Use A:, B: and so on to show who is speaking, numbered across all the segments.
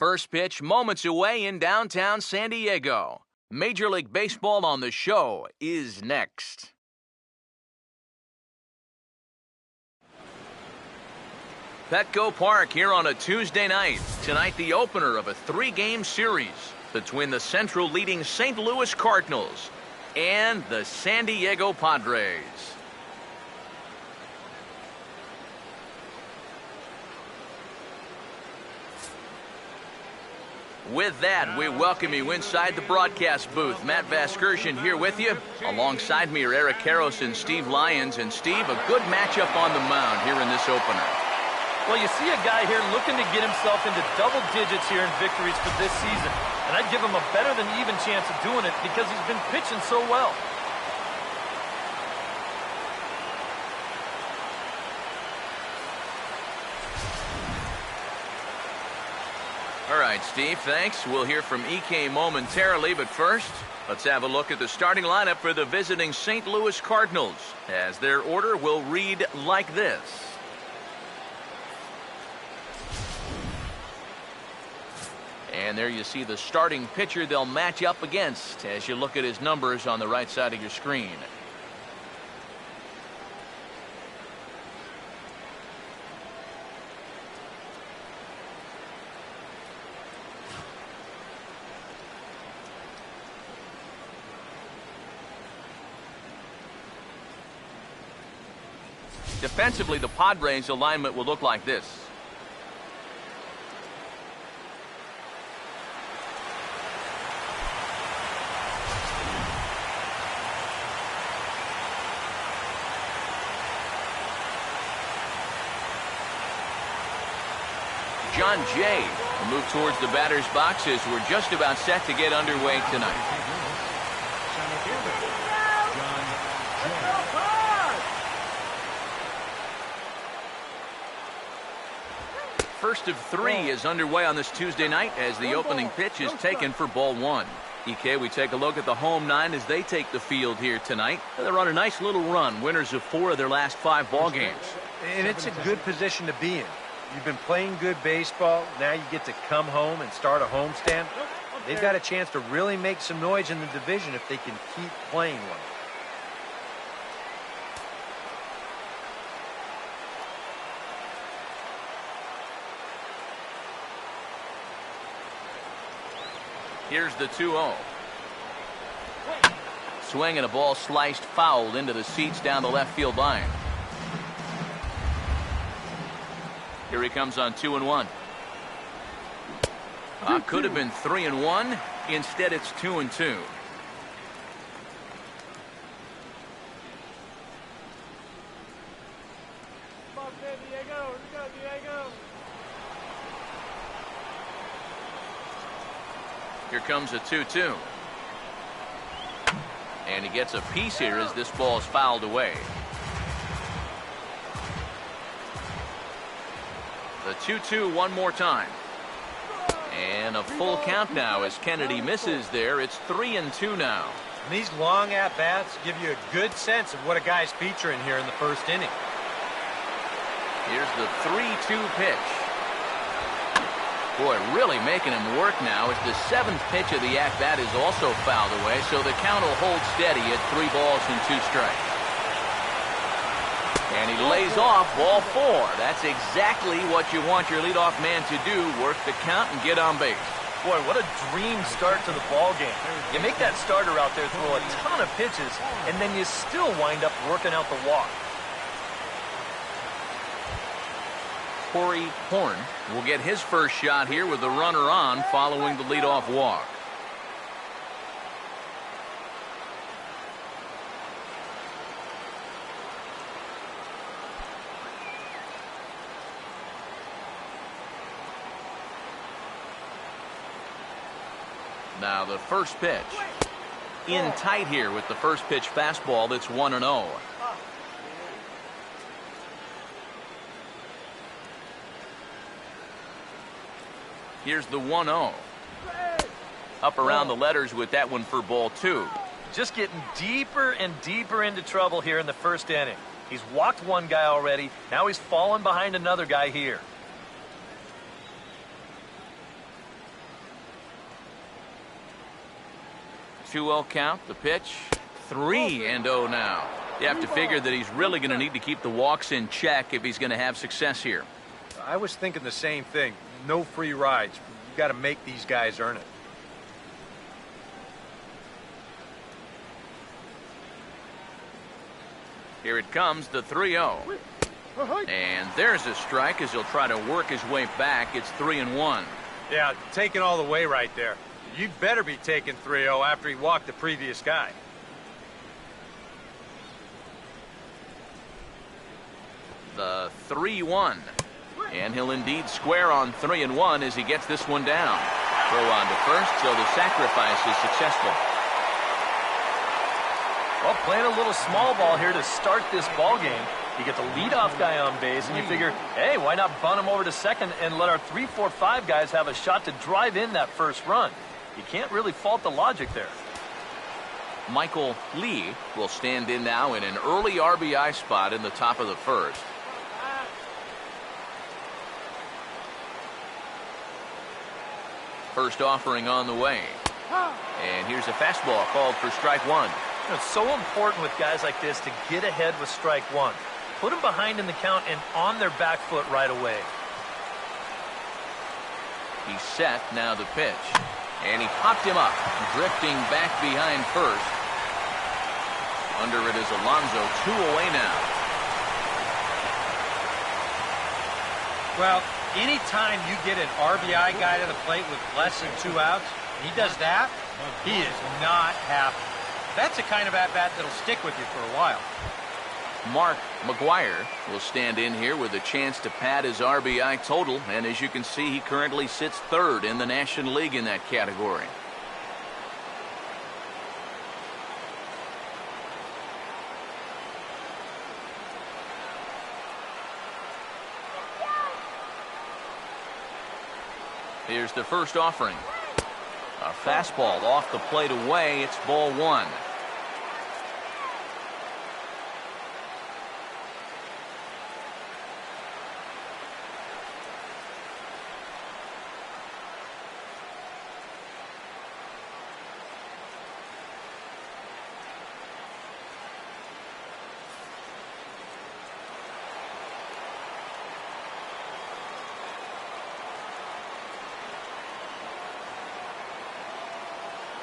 A: First pitch moments away in downtown San Diego. Major League Baseball on the show is next. Petco Park here on a Tuesday night. Tonight, the opener of a 3-game series between the Central leading St. Louis Cardinals and the San Diego Padres. With that, we welcome you inside the broadcast booth. Matt Vasgersian here with you. Alongside me are Eric Karros and Steve Lyons. And Steve, a good matchup on the mound here in this opener.
B: Well, you see a guy here looking to get himself into double digits here in victories for this season. And I'd give him a better than even chance of doing it because he's been pitching so well.
A: All right, Steve, thanks. We'll hear from EK momentarily, but first, let's have a look at the starting lineup for the visiting St. Louis Cardinals, as their order will read like this. And there you see the starting pitcher they'll match up against as you look at his numbers on the right side of your screen. Defensively, the Padres alignment will look like this. John Jay will move towards the batter's box as we're just about set to get underway tonight. First of 3 is underway on this Tuesday night as the opening pitch is taken for ball 1. EK, we take a look at the home 9 as they take the field here tonight. They're on a nice little run, winners of 4 of their last 5 ball games.
C: And it's a good position to be in. You've been playing good baseball. Now you get to come home and start a homestand. They've got a chance to really make some noise in the division if they can keep playing well.
A: Here's the 2-0. Swing and a ball sliced foul into the seats down the left field line. Here he comes on 2-1. Could have been 3-1. Instead, it's 2-2. Here comes a 2-2. And he gets a piece here as this ball is fouled away. The 2-2 one more time. And a full count now as Kennedy misses there. It's 3-2 now.
C: And these long at-bats give you a good sense of what a guy's featuring here in the first inning.
A: Here's the 3-2 pitch. Boy, really making him work now as the 7th pitch of the at-bat is also fouled away, so the count will hold steady at 3 balls and 2 strikes. And he lays off ball 4. That's exactly what you want your leadoff man to do, work the count and get on base.
B: Boy, what a dream start to the ball game. You make that starter out there throw a ton of pitches, and then you still wind up working out the walk.
A: Corey Horn will get his first shot here with the runner on following the leadoff walk. Now the first pitch. In tight here with the first pitch fastball that's 1-0. Here's the 1-0. Up around the letters with that one for ball 2.
B: Just getting deeper and deeper into trouble here in the first inning. He's walked one guy already. Now he's fallen behind another guy here.
A: 2-0 count. The pitch, 3-0 now. You have to figure that he's really going to need to keep the walks in check if he's going to have success here.
C: I was thinking the same thing. No free rides. You got to make these guys earn it.
A: Here it comes, the 3-0. And there's a strike as he'll try to work his way back. It's 3-1.
C: Yeah, taking all the way right there. You'd better be taking 3-0 after he walked the previous guy.
A: The 3-1. And he'll indeed square on 3-1 as he gets this one down. Throw on to first, so the sacrifice is successful.
B: Well, playing a little small ball here to start this ball game. You get the leadoff guy on base, and you figure, hey, why not bunt him over to second and let our 3, 4, 5 guys have a shot to drive in that first run? You can't really fault the logic there.
A: Michael Lee will stand in now in an early RBI spot in the top of the first. First offering on the way. And here's a fastball called for strike one.
B: It's so important with guys like this to get ahead with strike one. Put them behind in the count and on their back foot right away.
A: He's set, now the pitch. And he popped him up, drifting back behind first. Under it is Alonso, 2 away now.
C: Well, anytime you get an RBI guy to the plate with less than 2 outs, and he does that, he is not happy. That's the kind of at-bat that'll stick with you for a while.
A: Mark McGuire will stand in here with a chance to pad his RBI total, and as you can see, he currently sits third in the National League in that category. Here's the first offering. A fastball off the plate away. It's ball one.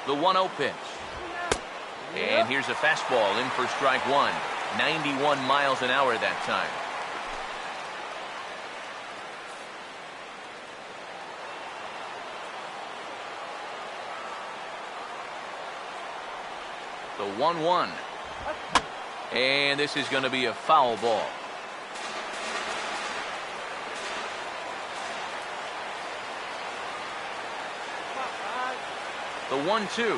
A: The 1-0 pitch. And here's a fastball in for strike one. 91 miles an hour that time. The 1-1. And this is going to be a foul ball. The 1-2.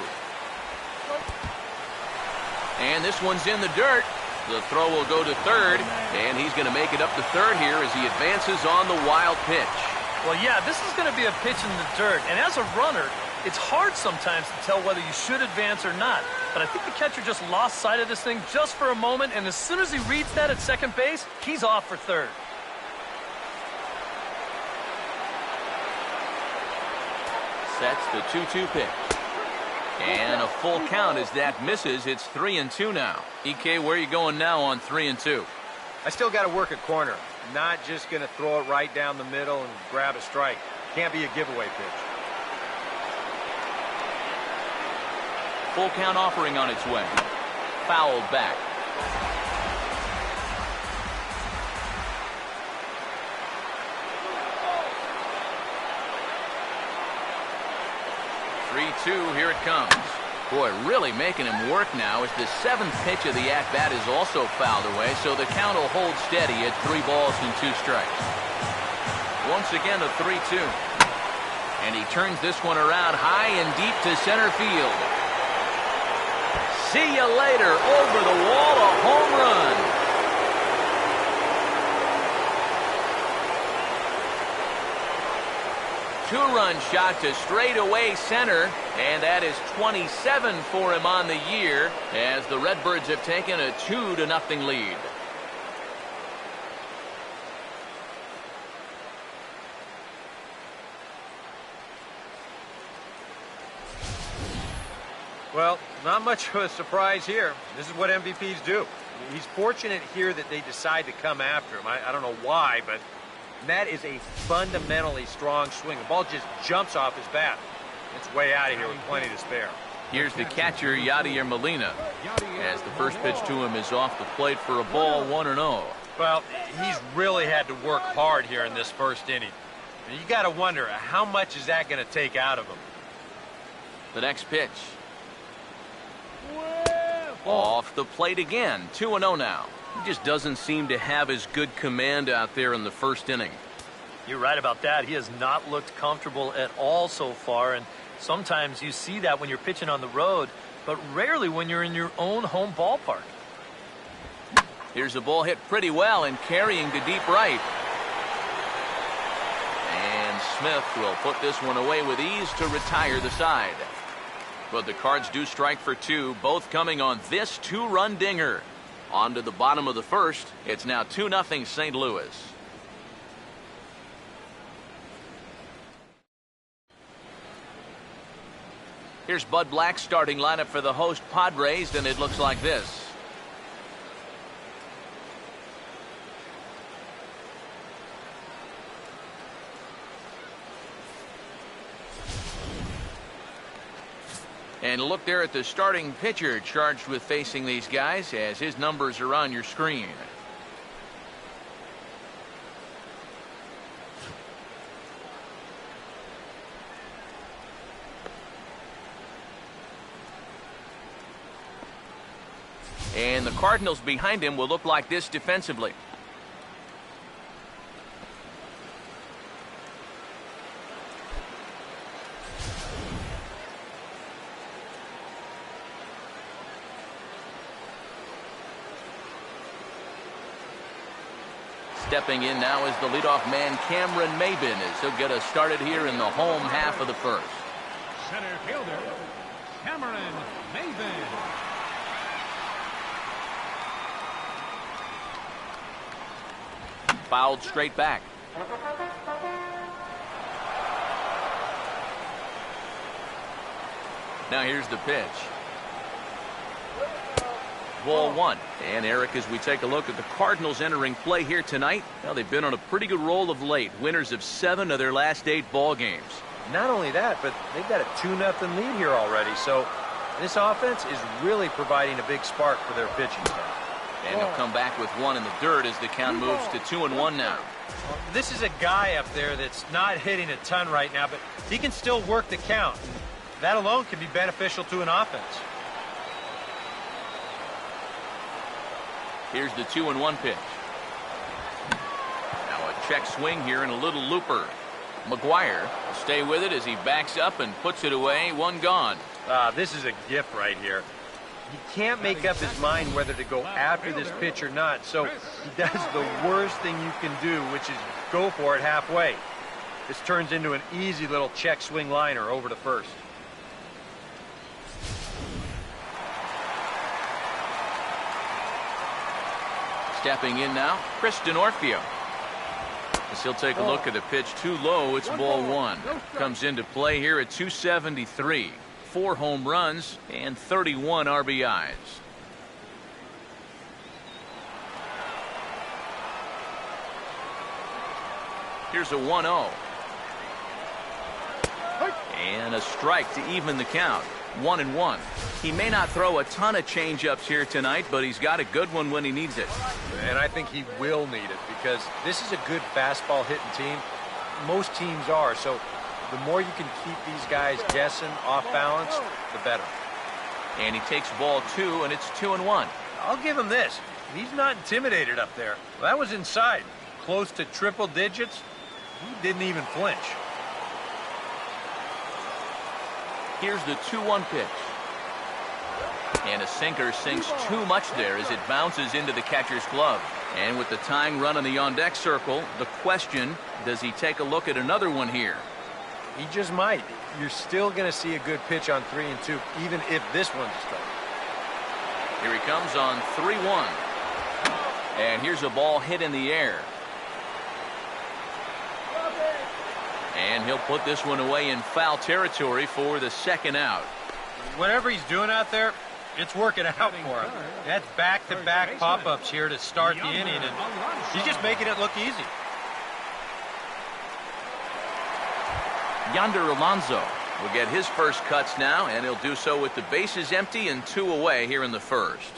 A: And this one's in the dirt. The throw will go to third, and he's going to make it up to third here as he advances on the wild pitch.
B: Well, yeah, this is going to be a pitch in the dirt, and as a runner, it's hard sometimes to tell whether you should advance or not. But I think the catcher just lost sight of this thing just for a moment, and as soon as he reads that at second base, he's off for third.
A: Sets the 2-2 pitch. And a full count as that misses. It's 3-2 now. EK, where are you going now on 3-2?
C: I still got to work a corner. Not just going to throw it right down the middle and grab a strike. Can't be a giveaway pitch.
A: Full count offering on its way. Fouled back. Here it comes. Boy, really making him work now as the 7th pitch of the at-bat is also fouled away, so the count will hold steady at 3 balls and 2 strikes. Once again, a 3-2. And he turns this one around high and deep to center field. See you later. Over the wall, a home run. Two-run shot to straightaway center, and that is 27 for him on the year as the Redbirds have taken a 2-0 lead.
C: Well, not much of a surprise here. This is what MVPs do. He's fortunate here that they decide to come after him. I don't know why, but that is a fundamentally strong swing. The ball just jumps off his bat. It's way out of here with plenty to spare.
A: Here's the catcher, Yadier Molina, as the first pitch to him is off the plate for a ball, 1-0.
C: Well, he's really had to work hard here in this first inning. And you got to wonder, how much is that going to take out of him?
A: The next pitch. Off the plate again, 2-0 now. He just doesn't seem to have as good command out there in the first inning.
B: You're right about that. He has not looked comfortable at all so far, and sometimes you see that when you're pitching on the road, but rarely when you're in your own home ballpark.
A: Here's a ball hit pretty well and carrying to deep right. And Smith will put this one away with ease to retire the side. But the Cards do strike for two, both coming on this two-run dinger. On to the bottom of the first. It's now 2-0 St. Louis. Here's Bud Black's starting lineup for the host Padres, and it looks like this. And look there at the starting pitcher charged with facing these guys, as his numbers are on your screen. And the Cardinals behind him will look like this defensively. Stepping in now is the leadoff man, Cameron Maybin, as he'll get us started here in the home half of the first.
D: Center fielder, Cameron Maybin.
A: Fouled straight back. Now here's the pitch. Ball one. And Eric, as we take a look at the Cardinals entering play here tonight, well, they've been on a pretty good roll of late. Winners of 7 of their last 8 ball games.
C: Not only that, but they've got a 2-0 lead here already. So this offense is really providing a big spark for their pitching staff.
A: And they'll come back with 1 in the dirt as the count moves to 2-1 now.
C: This is a guy up there that's not hitting a ton right now, but he can still work the count. That alone can be beneficial to an offense.
A: Here's the 2-1 pitch. Now a check swing here and a little looper. McGuire will stay with it as he backs up and puts it away. 1 gone.
C: This is a gift right here. He can't make up his mind whether to go after this pitch or not, so he does the worst thing you can do, which is go for it halfway. This turns into an easy little check swing liner over to first.
A: Stepping in now, Chris D'Onofrio. As he'll take a look at the pitch too low, it's ball 1. Comes into play here at 273. 4 home runs and 31 RBIs. Here's a 1-0. And a strike to even the count. 1-1. He may not throw a ton of changeups here tonight, but he's got a good one when he needs it.
C: And I think he will need it because this is a good fastball hitting team. Most teams are, so the more you can keep these guys guessing off balance, the better.
A: And he takes ball 2, and it's 2-1.
C: I'll give him this. He's not intimidated up there. Well, that was inside. Close to triple digits. He didn't even flinch.
A: Here's the 2-1 pitch. And a sinker sinks too much there as it bounces into the catcher's glove. And with the tying run on the on-deck circle, the question, does he take a look at another one here?
C: He just might. You're still going to see a good pitch on 3-2, even if this one's a strike.
A: Here he comes on 3-1. And here's a ball hit in the air. And he'll put this one away in foul territory for the second out.
C: Whatever he's doing out there, it's working out for him. That's back-to-back pop-ups here to start the inning, and he's just making it look easy.
A: Yonder Alonso will get his first cuts now, and he'll do so with the bases empty and 2 away here in the first.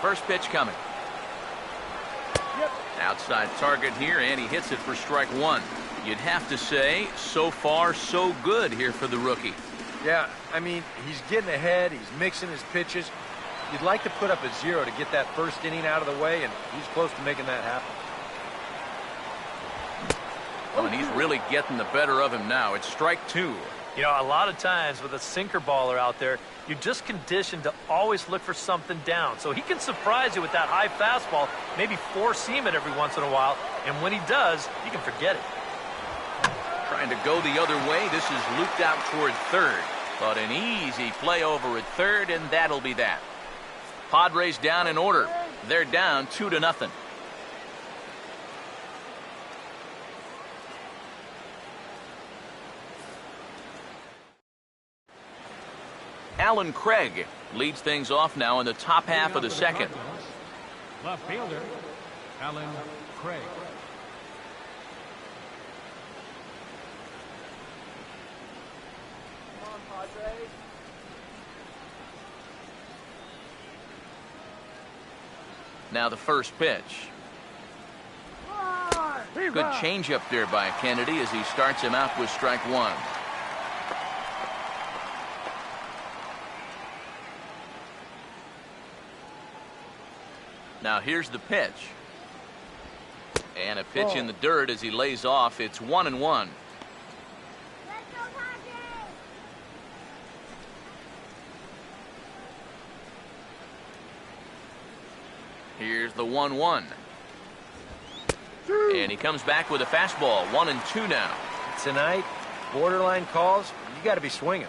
A: First pitch coming. Outside target here, and he hits it for strike 1. You'd have to say, so far, so good here for the rookie.
C: Yeah, I mean, he's getting ahead. He's mixing his pitches. You'd like to put up a 0 to get that first inning out of the way, and he's close to making that happen.
A: Oh, and he's really getting the better of him now. It's strike 2.
B: You know, a lot of times with a sinker baller out there, you're just conditioned to always look for something down. So he can surprise you with that high fastball, maybe four-seam it every once in a while, and when he does, you can forget it.
A: Trying to go the other way. This is looped out toward third. But an easy play over at third, and that'll be that. Padres down in order. They're down 2-0. Alan Craig leads things off now in the top half of the second.
D: Left fielder, Alan Craig.
A: Now the first pitch. Good changeup there by Kennedy as he starts him out with strike 1. Now here's the pitch. And a pitch in the dirt as he lays off. It's 1-1. Here's the 1-1. And he comes back with a fastball. 1-2 now.
C: Tonight, borderline calls, you got to be swinging.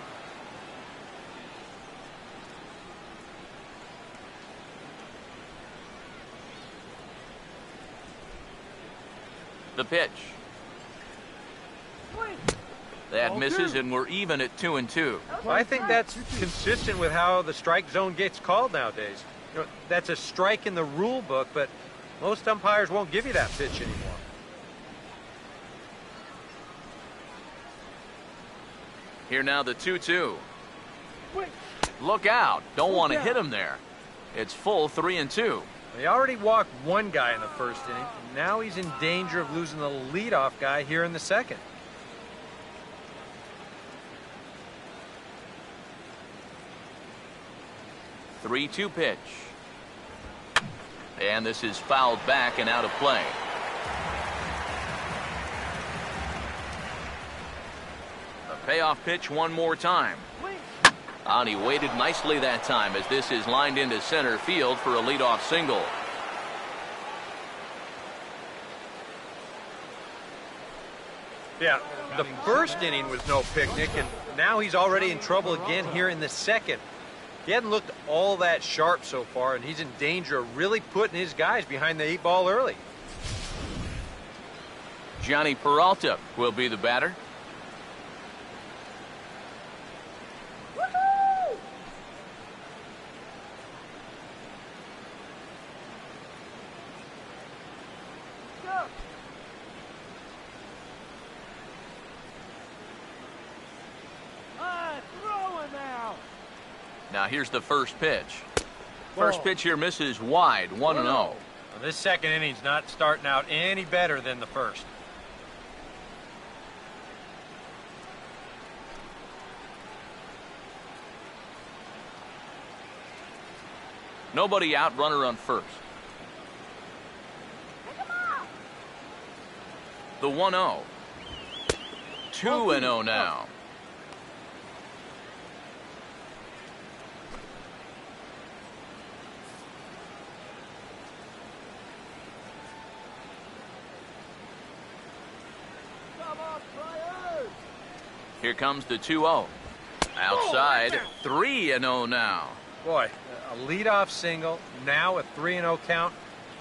A: The pitch. That misses, and we're even at 2-2.
C: Well, I think that's consistent with how the strike zone gets called nowadays. You know, that's a strike in the rule book, but most umpires won't give you that pitch anymore.
A: Here now the 2-2. Look out. Don't want to hit him there. It's full 3-2.
C: He already walked one guy in the first inning. Now he's in danger of losing the leadoff guy here in the second.
A: The 3-2 pitch. And this is fouled back and out of play. A payoff pitch one more time. And he waited nicely that time as this is lined into center field for a leadoff single.
C: Yeah, the first inning was no picnic, and now he's already in trouble again here in the second. He hadn't looked all that sharp so far, and he's in danger of really putting his guys behind the 8 ball early.
A: Johnny Peralta will be the batter. Now here's the first pitch. First pitch here misses wide, 1-0.
C: Well, this second inning's not starting out any better than the first.
A: Nobody out, runner on first. The 1-0. 2-0 now. Here comes the 2-0. Outside, 3-0 now.
C: Boy, a leadoff single, now a 3-0 count.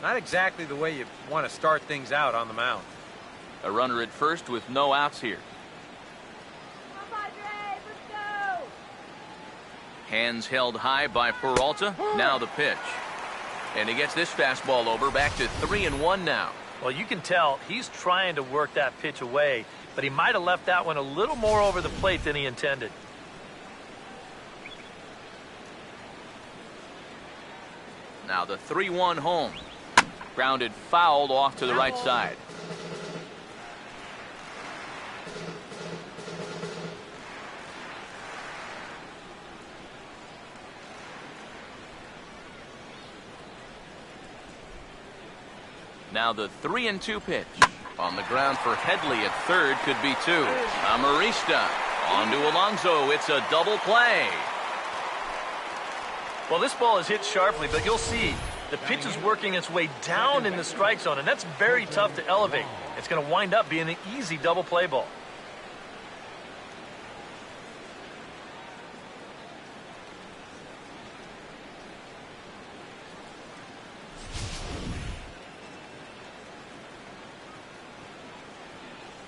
C: Not exactly the way you want to start things out on the mound.
A: A runner at first with no outs here.
E: Come on, Padres, let's go!
A: Hands held high by Peralta. Now the pitch. And he gets this fastball over, back to 3-1 now.
B: Well, you can tell he's trying to work that pitch away, but he might have left that one a little more over the plate than he intended.
A: Now the 3-1 home. Grounded fouled off to the right side. Now the 3-2 pitch. On the ground for Headley at third, could be two. Amarista on to Alonso. It's a double play.
B: Well, this ball is hit sharply, but you'll see the pitch is working its way down in the strike zone, and that's very tough to elevate. It's going to wind up being an easy double play ball.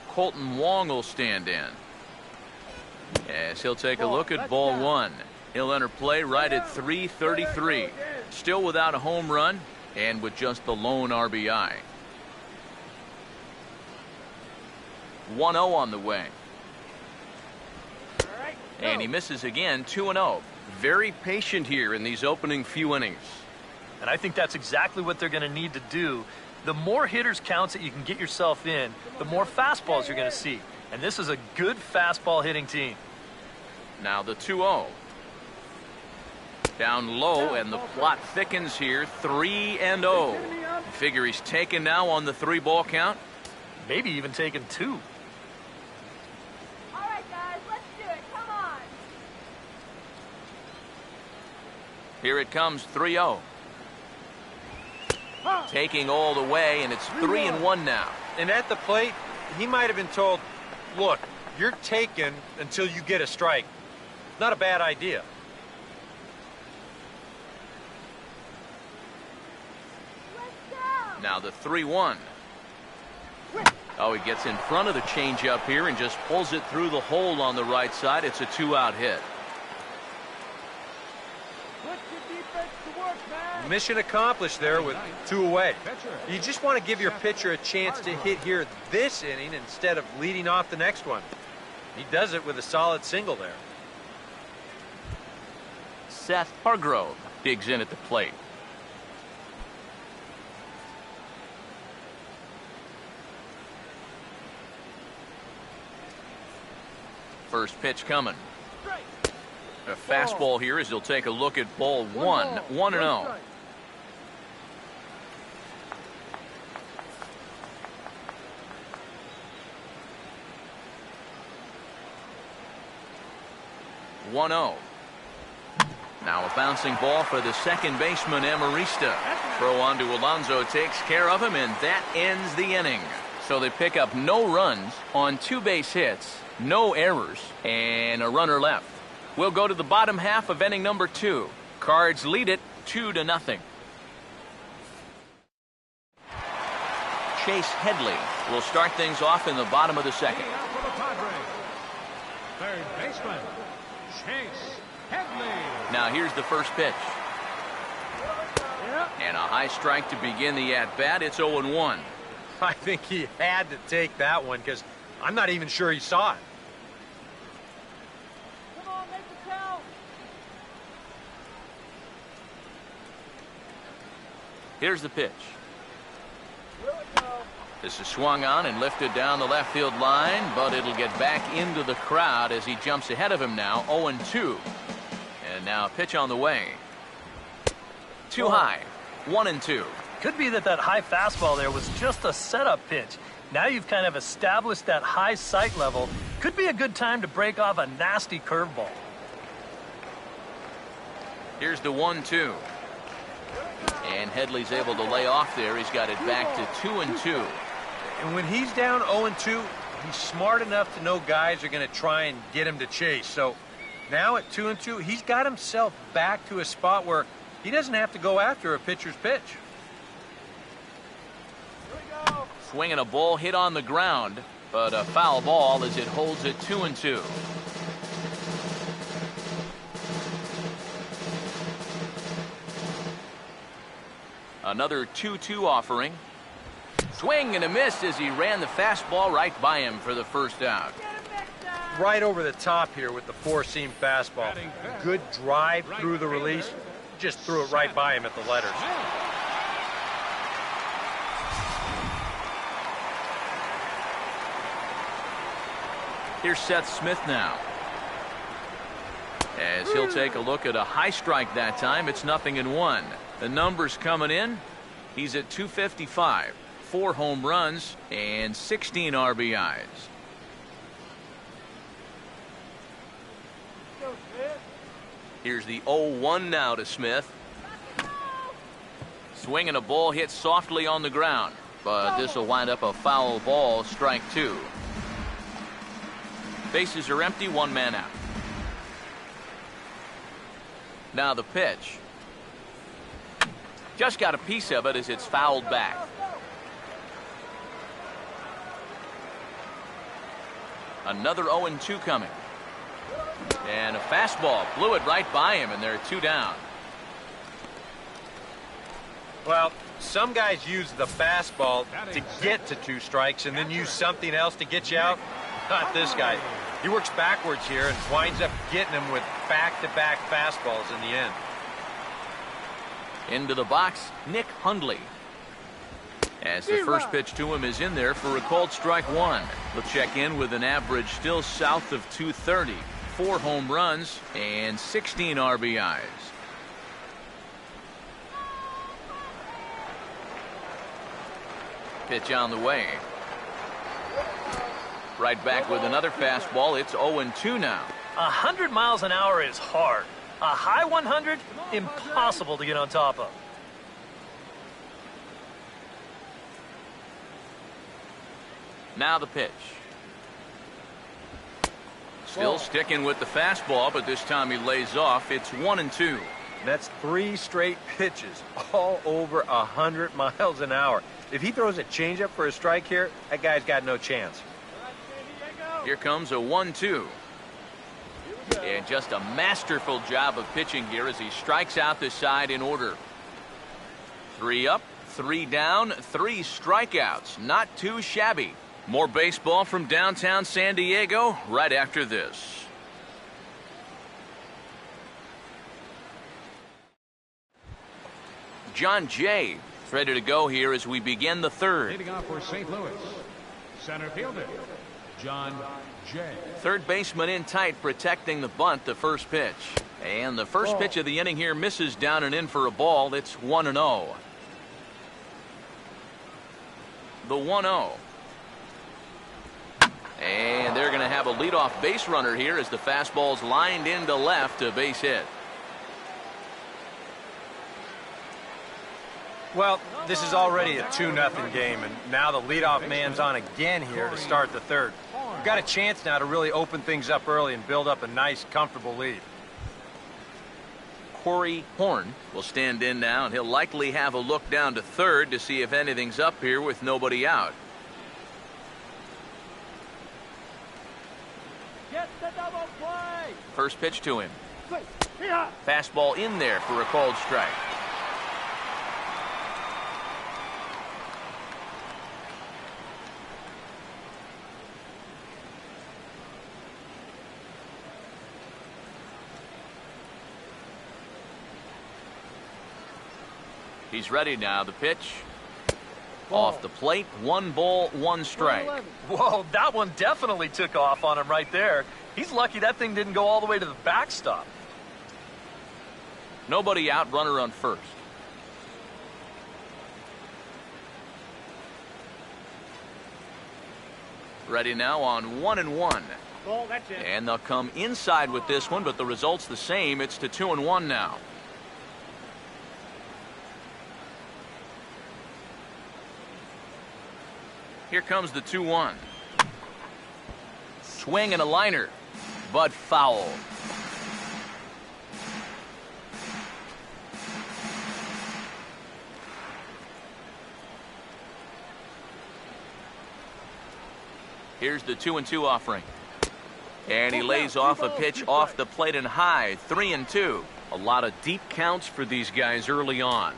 A: Colton Wong will stand in. Yes, he'll take a look at ball one. He'll enter play right at 3:33. Still without a home run and with just the lone RBI. 1-0 on the way. And he misses again, 2-0. Very patient here in these opening few innings.
B: And I think that's exactly what they're going to need to do. The more hitters counts that you can get yourself in, the more fastballs you're going to see. And this is a good fastball hitting team.
A: Now the 2-0. Down low, and the plot thickens here, 3-0. Figure he's taken now on the 3-ball count.
B: Maybe even taken two.
E: All right, guys, let's do it. Come on.
A: Here it comes, 3-0. Taking all the way, and it's 3-1 now.
C: And at the plate, he might have been told, look, you're taken until you get a strike. Not a bad idea.
A: Now the 3-1. Oh, he gets in front of the changeup here and just pulls it through the hole on the right side. It's a 2-out hit.
C: Mission accomplished there with 2 away. You just want to give your pitcher a chance to hit here this inning instead of leading off the next one. He does it with a solid single there.
A: Seth Hargrove digs in at the plate. First pitch coming. A fastball here as he'll take a look at ball one. 1-0. Now a bouncing ball for the second baseman, Amarista. Throw on to Alonso takes care of him, and that ends the inning. So they pick up no runs on 2 base hits, no errors, and a runner left. We'll go to the bottom half of inning number 2. Cards lead it 2-0. Chase Headley will start things off in the bottom of the second.
D: For the Padres, third baseman, Chase Headley.
A: Now here's the first pitch. And a high strike to begin the at-bat. It's 0-1.
C: I think he had to take that one because I'm not even sure he saw it.
E: Come on, make it count.
A: Here's the pitch. This is swung on and lifted down the left field line, but it'll get back into the crowd as he jumps ahead of him now, 0-2. And now a pitch on the way. Too high, 1-2.
B: Could be that high fastball there was just a setup pitch. Now you've kind of established that high sight level. Could be a good time to break off a nasty curveball.
A: Here's the 1-2. And Headley's able to lay off there. He's got it back to 2-2.
C: And when he's down 0-2, he's smart enough to know guys are going to try and get him to chase. So Now at 2-2, he's got himself back to a spot where he doesn't have to go after a pitcher's pitch.
A: Swinging a ball hit on the ground, but a foul ball as it holds it 2-2. Another 2-2 offering. Swing and a miss as he ran the fastball right by him for the first out.
C: Right over the top here with the four-seam fastball. Good drive through the release. Just threw it right by him at the letters.
A: Here's Seth Smith now. As he'll take a look at a high strike that time, it's 0-1. The numbers coming in, he's at 255, 4 home runs, and 16 RBIs. Here's the 0-1 now to Smith. Swinging a ball hit softly on the ground, but this will wind up a foul ball, strike 2. Bases are empty, 1 man out. Now the pitch. Just got a piece of it as it's fouled back. Another 0-2 coming. And a fastball blew it right by him, and they're 2 down.
C: Well, some guys use the fastball to get to 2 strikes and then use something else to get you out. Not this guy. He works backwards here and winds up getting him with back-to-back fastballs in the end.
A: Into the box, Nick Hundley. As the first pitch to him is in there for a called strike 1. He'll check in with an average still south of 230. 4 home runs and 16 RBIs. Pitch on the way. Right back with another fastball. It's 0-2 now.
B: 100 miles an hour is hard. A high 100, impossible to get on top of.
A: Now the pitch. Still sticking with the fastball, but this time he lays off. It's 1-2.
C: That's 3 straight pitches, all over 100 miles an hour. If he throws a changeup for a strike here, that guy's got no chance.
A: Here comes a 1-2. And just a masterful job of pitching here as he strikes out the side in order. 3 up, 3 down, 3 strikeouts. Not too shabby. More baseball from downtown San Diego right after this. John Jay ready to go here as we begin the 3rd.
D: Leading off for St. Louis, center fielder, John Jay.
A: Third baseman in tight, protecting the bunt, the first pitch. And the first pitch of the inning here misses down and in for a ball. It's 1-0. The 1-0. And they're going to have a leadoff base runner here as the fastball's lined into left, a base hit.
C: Well, this is already a 2-0 game, and now the leadoff man's on again here to start the 3rd. We've got a chance now to really open things up early and build up a nice, comfortable lead.
A: Corey Horn will stand in now, and he'll likely have a look down to 3rd to see if anything's up here with nobody out.
E: Get the double play.
A: First pitch to him. Fastball in there for a called strike. He's ready now. The pitch. Off the plate. 1 ball, 1 strike.
B: Whoa, that one definitely took off on him right there. He's lucky that thing didn't go all the way to the backstop.
A: Nobody out, runner on first. Ready now on 1-1. And they'll come inside with this one, but the result's the same. It's to 2-1 now. Here comes the 2-1. Swing and a liner, but foul. Here's the 2-2 offering. And he lays off a pitch off the plate and high. 3-2. A lot of deep counts for these guys early on.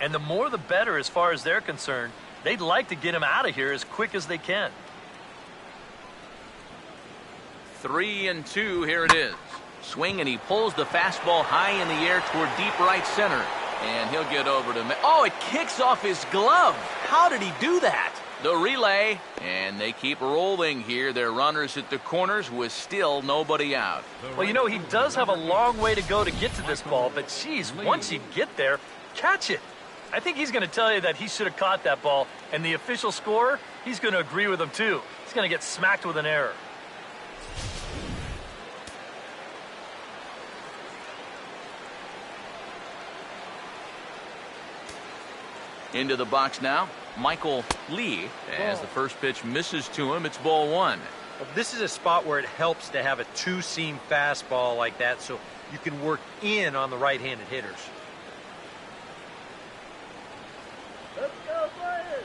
B: And the more the better as far as they're concerned. They'd like to get him out of here as quick as they can.
A: 3-2. Here it is. Swing, and he pulls the fastball high in the air toward deep right center. And he'll get over to... Oh, it kicks off his glove. How did he do that? The relay, and they keep rolling here. Their runners at the corners with still nobody out.
B: Well, you know, he does have a long way to go to get to this ball, but geez, once you get there, catch it. I think he's going to tell you that he should have caught that ball, and the official scorer, he's going to agree with him too. He's going to get smacked with an error.
A: Into the box now, Michael Lee. As the first pitch misses to him, it's ball 1.
C: Well, this is a spot where it helps to have a two-seam fastball like that so you can work in on the right-handed hitters.
E: Let's go, players.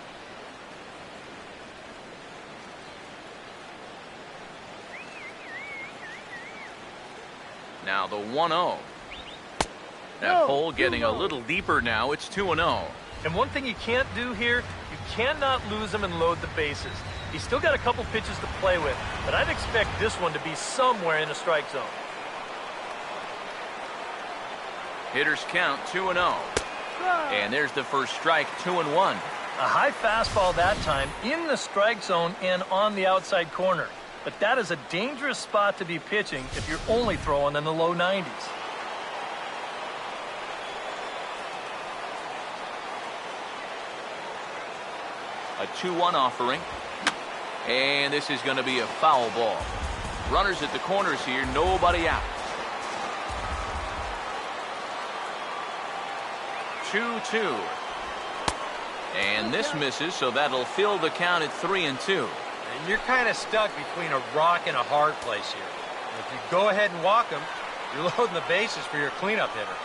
A: Now the 1-0. That hole getting a little deeper now. It's 2-0.
B: And one thing you can't do here, you cannot lose him and load the bases. He's still got a couple pitches to play with, but I'd expect this one to be somewhere in the strike zone.
A: Hitters count 2-0. And there's the first strike, 2-1.
B: A high fastball that time in the strike zone and on the outside corner. But that is a dangerous spot to be pitching if you're only throwing in the low 90s.
A: A 2-1 offering. And this is going to be a foul ball. Runners at the corners here, nobody out. 2-2. And this misses, so that'll fill the count at 3-2.
C: And you're kind of stuck between a rock and a hard place here. If you go ahead and walk them, you're loading the bases for your cleanup hitter.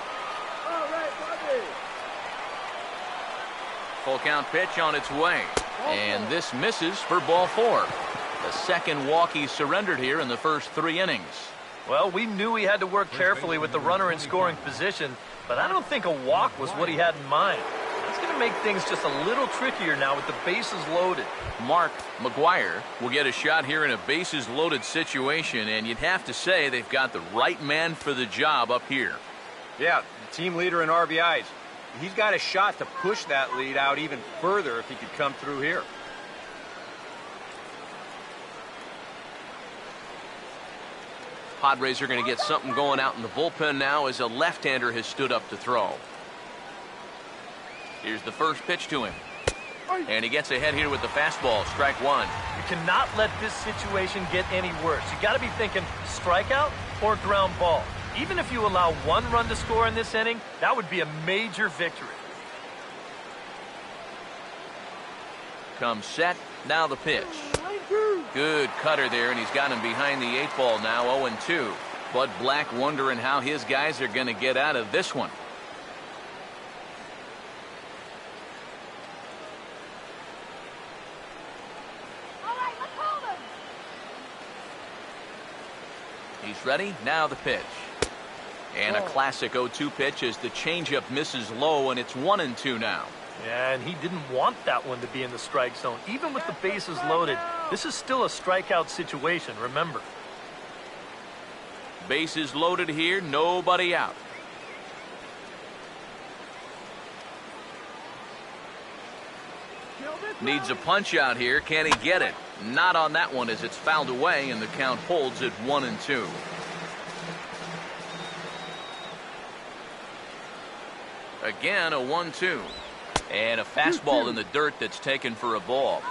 E: All right, Bobby.
A: Full count pitch on its way. And this misses for ball 4. The second walk he surrendered here in the first 3 innings.
B: Well, we knew he had to work carefully with the runner in scoring position, but I don't think a walk was what he had in mind. That's going to make things just a little trickier now with the bases loaded.
A: Mark McGuire will get a shot here in a bases loaded situation, and you'd have to say they've got the right man for the job up here.
C: Yeah, the team leader in RBIs. He's got a shot to push that lead out even further if he could come through here.
A: Padres are going to get something going out in the bullpen now as a left-hander has stood up to throw. Here's the first pitch to him. And he gets ahead here with the fastball, strike 1.
B: You cannot let this situation get any worse. You got to be thinking strikeout or ground ball. Even if you allow 1 run to score in this inning, that would be a major victory.
A: Comes set, now the pitch. Good cutter there, and he's got him behind the 8 ball now, 0-2. Bud Black wondering how his guys are going to get out of this one.
E: All right, let's hold him.
A: He's ready, now the pitch. And a classic 0-2 pitch as the changeup misses low, and it's 1-2 now.
B: Yeah, and he didn't want that one to be in the strike zone. Even with the bases loaded, this is still a strikeout situation, remember.
A: Bases loaded here, nobody out. Needs a punch out here. Can he get it? Not on that one as it's fouled away, and the count holds at 1-2. Again, a 1-2. And a fastball in the dirt that's taken for a ball.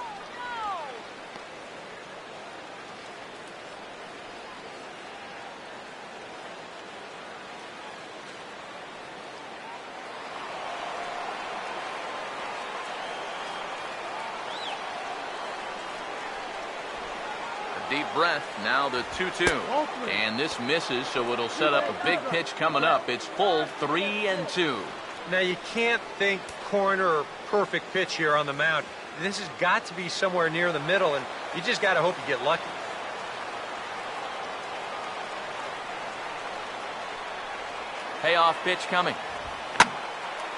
A: A deep breath, now the 2-2. And this misses, so it'll set up a big pitch coming up. It's full 3-2.
C: Now, you can't think corner or perfect pitch here on the mound. This has got to be somewhere near the middle, and you just got to hope you get lucky.
A: Payoff pitch coming.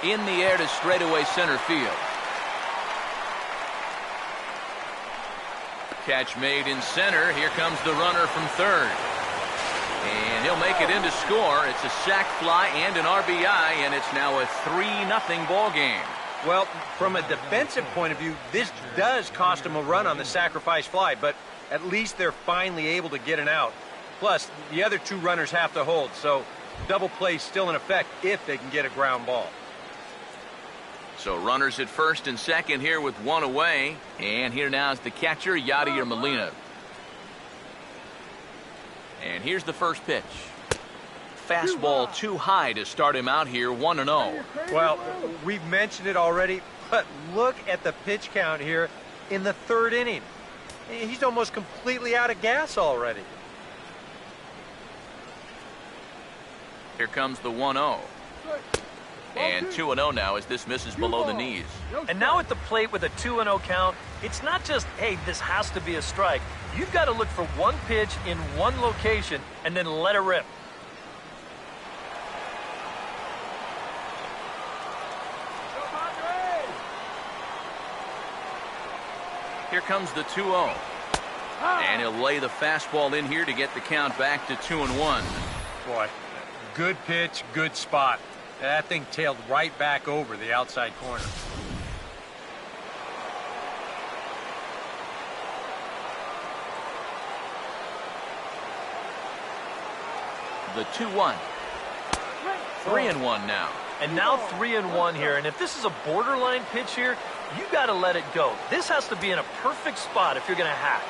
A: In the air to straightaway center field. Catch made in center. Here comes the runner from third. And he'll make it in to score. It's a sac fly and an RBI, and it's now a 3-0 ball game.
C: Well, from a defensive point of view, this does cost them a run on the sacrifice fly, but at least they're finally able to get an out. Plus, the other two runners have to hold, so double play still in effect if they can get a ground ball.
A: So runners at first and second here with one away. And here now is the catcher, Yadier Molina. And here's the first pitch. Fastball too high to start him out here, 1-0.
C: Well, we've mentioned it already, but look at the pitch count here in the third inning. He's almost completely out of gas already.
A: Here comes the 1-0. And 2-0 now as this misses below the knees.
B: And now at the plate with a 2-0 count, it's not just, hey, this has to be a strike. You've got to look for one pitch in one location and then let it rip.
A: Here comes the 2-0. And he'll lay the fastball in here to get the count back to 2-1.
C: Boy, good pitch, good spot. That thing tailed right back over the outside corner.
A: The 2-1. 3-1 now.
B: And now 3-1 here. And if this is a borderline pitch here, you got to let it go. This has to be in a perfect spot if you're going to hack.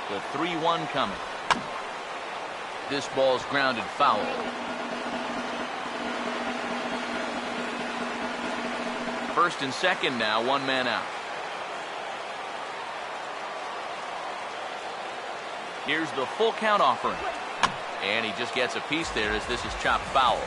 A: The 3-1 coming. This ball's grounded foul. First and second now, one man out. Here's the full count offering. And he just gets a piece there as this is chopped foul.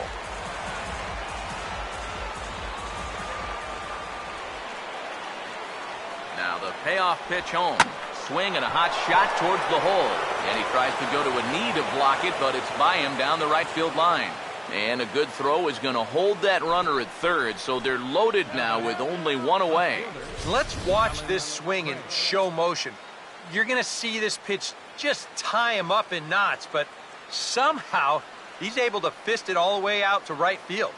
A: Now the payoff pitch home. Swing and a hot shot towards the hole. And he tries to go to a knee to block it, but it's by him down the right field line. And a good throw is going to hold that runner at third, so they're loaded now with only one away.
C: Let's watch this swing in show motion. You're going to see this pitch just tie him up in knots, but somehow he's able to fist it all the way out to right field.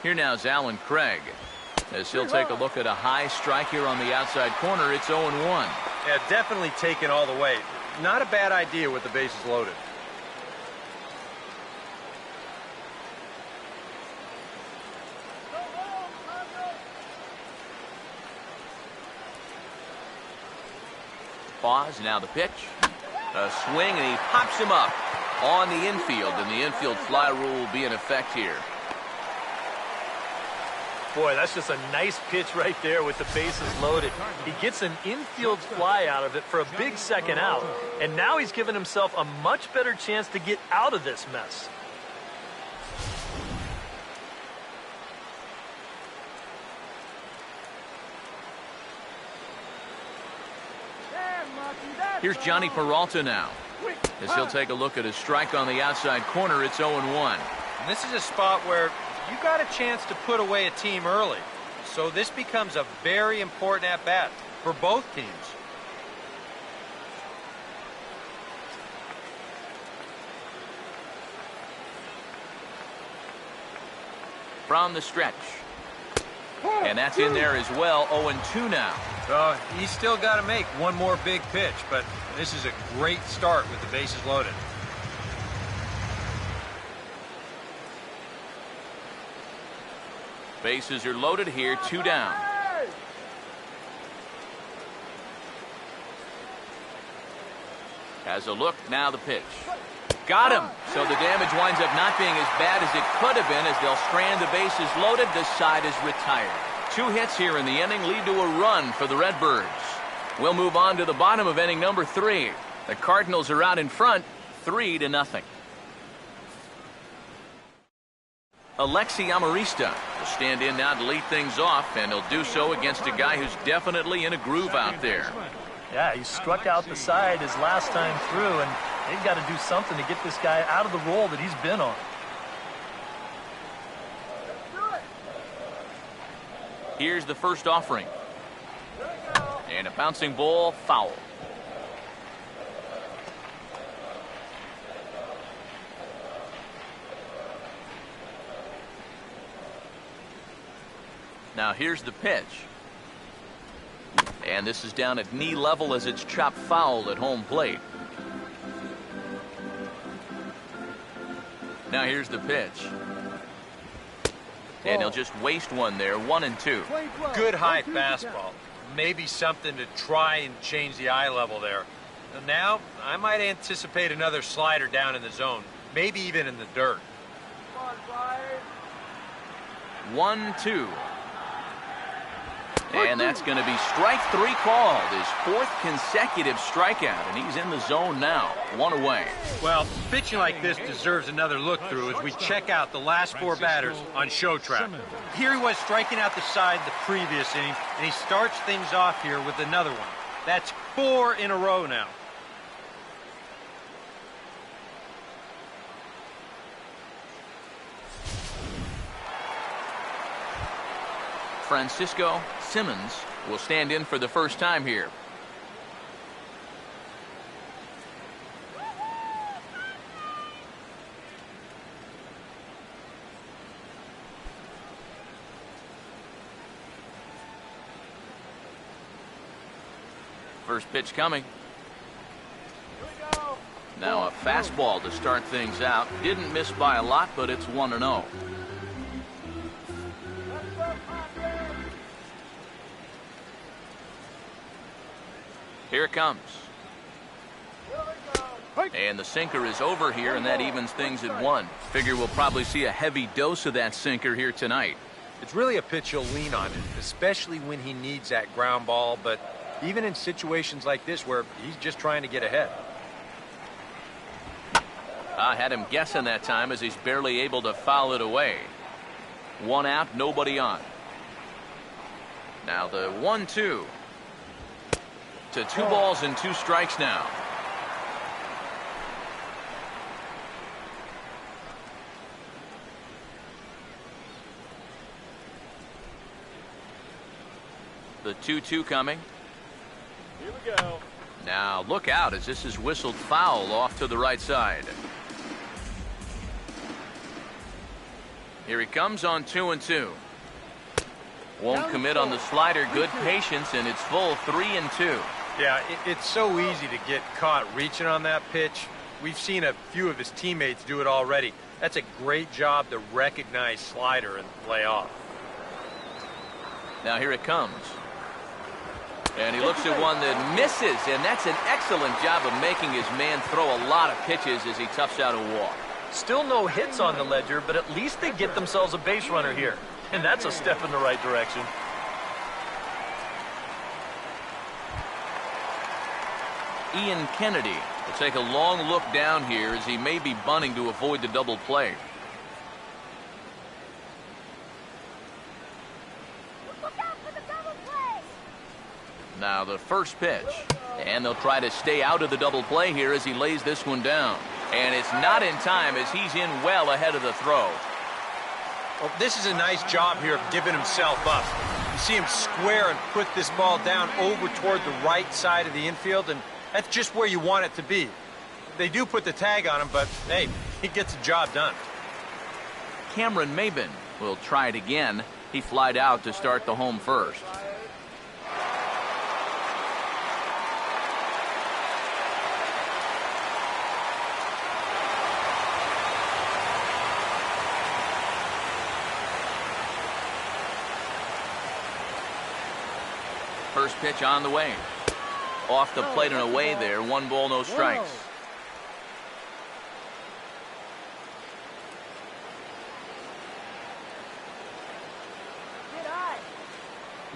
A: Here now is Alan Craig, as he'll take a look at a high strike here on the outside corner. It's 0-1.
C: Yeah, definitely taken all the way. Not a bad idea with the bases loaded.
A: Pause, now the pitch. A swing, and he pops him up on the infield, and the infield fly rule will be in effect here.
B: Boy, that's just a nice pitch right there with the bases loaded. He gets an infield fly out of it for a big second out, and now he's given himself a much better chance to get out of this mess.
A: Here's Johnny Peralta now, as he'll take a look at a strike on the outside corner. It's 0-1.
C: And this is a spot where you got a chance to put away a team early. So this becomes a very important at-bat for both teams.
A: From the stretch. And that's in there as well. 0-2 now.
C: He's still got to make one more big pitch, but this is a great start with the bases loaded.
A: Bases are loaded here, 2 down. Has a look, now the pitch. Got him! So the damage winds up not being as bad as it could have been as they'll strand the bases loaded. The side is retired. 2 hits here in the inning lead to a run for the Redbirds. We'll move on to the bottom of inning number 3. The Cardinals are out in front, 3-0. Alexi Amarista will stand in now to lead things off, and he'll do so against a guy who's definitely in a groove out there.
B: Yeah, he struck out the side his last time through, and they've got to do something to get this guy out of the role that he's been on.
A: Here's the first offering. And a bouncing ball, foul. Now here's the pitch. And this is down at knee level as it's chopped foul at home plate. Now here's the pitch. And he'll just waste one there, 1-2.
C: Good high fastball. Maybe something to try and change the eye level there. And now, I might anticipate another slider down in the zone. Maybe even in the dirt.
A: 1-2. And that's going to be strike 3 called. His 4th consecutive strikeout, and he's in the zone now. 1 away.
C: Well, pitching like this deserves another look through as we check out the last 4 batters on Show Track. Here he was striking out the side the previous inning, and he starts things off here with another one. That's 4 in a row now.
A: Francisco Simmons will stand in for the first time here. First pitch coming. Now a fastball to start things out. Didn't miss by a lot, but it's 1-0. Here it comes. And the sinker is over here, and that evens things at 1. Figure we'll probably see a heavy dose of that sinker here tonight.
C: It's really a pitch you'll lean on, especially when he needs that ground ball, but even in situations like this where he's just trying to get ahead.
A: I had him guessing that time as he's barely able to foul it away. 1 out, nobody on. Now the 1-2. To 2 balls and 2 strikes now. The 2-2 coming.
B: Here we go.
A: Now look out as this is whistled foul off to the right side. Here he comes on 2-2. Won't commit on the slider. Good patience, and it's full 3-2.
C: Yeah, it's so easy to get caught reaching on that pitch. We've seen a few of his teammates do it already. That's a great job to recognize slider and lay off.
A: Now here it comes. And he looks at one that misses, and that's an excellent job of making his man throw a lot of pitches as he toughs out a walk.
B: Still no hits on the ledger, but at least they get themselves a base runner here. And that's a step in the right direction.
A: Ian Kennedy will take a long look down here as he may be bunting to avoid the double play.
E: Look out for the double play.
A: Now the first pitch. And they'll try to stay out of the double play here as he lays this one down. And it's not in time as he's in well ahead of the throw.
C: Well, this is a nice job here of giving himself up. You see him square and put this ball down over toward the right side of the infield, and that's just where you want it to be. They do put the tag on him, but, hey, he gets the job done.
A: Cameron Maben will try it again. He flied out to start the home first. First pitch on the way. Off the plate and away there. 1 ball, no strikes.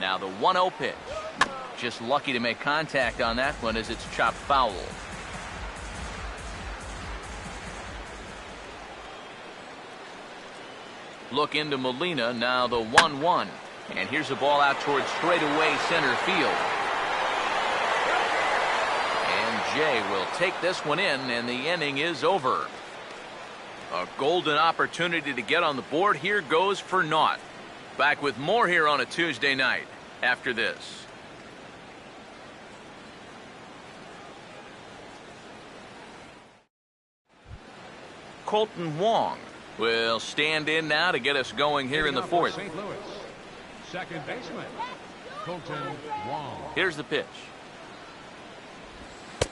A: Now the 1-0 pitch. Just lucky to make contact on that one as it's chopped foul. Look into Molina, now the 1-1. And here's a ball out towards straightaway center field. And Jay will take this one in, and the inning is over. A golden opportunity to get on the board here goes for naught. Back with more here on a Tuesday night after this. Colton Wong will stand in now to get us going here in the fourth.
D: St. Louis, second baseman, Colton Wong.
A: Here's the pitch.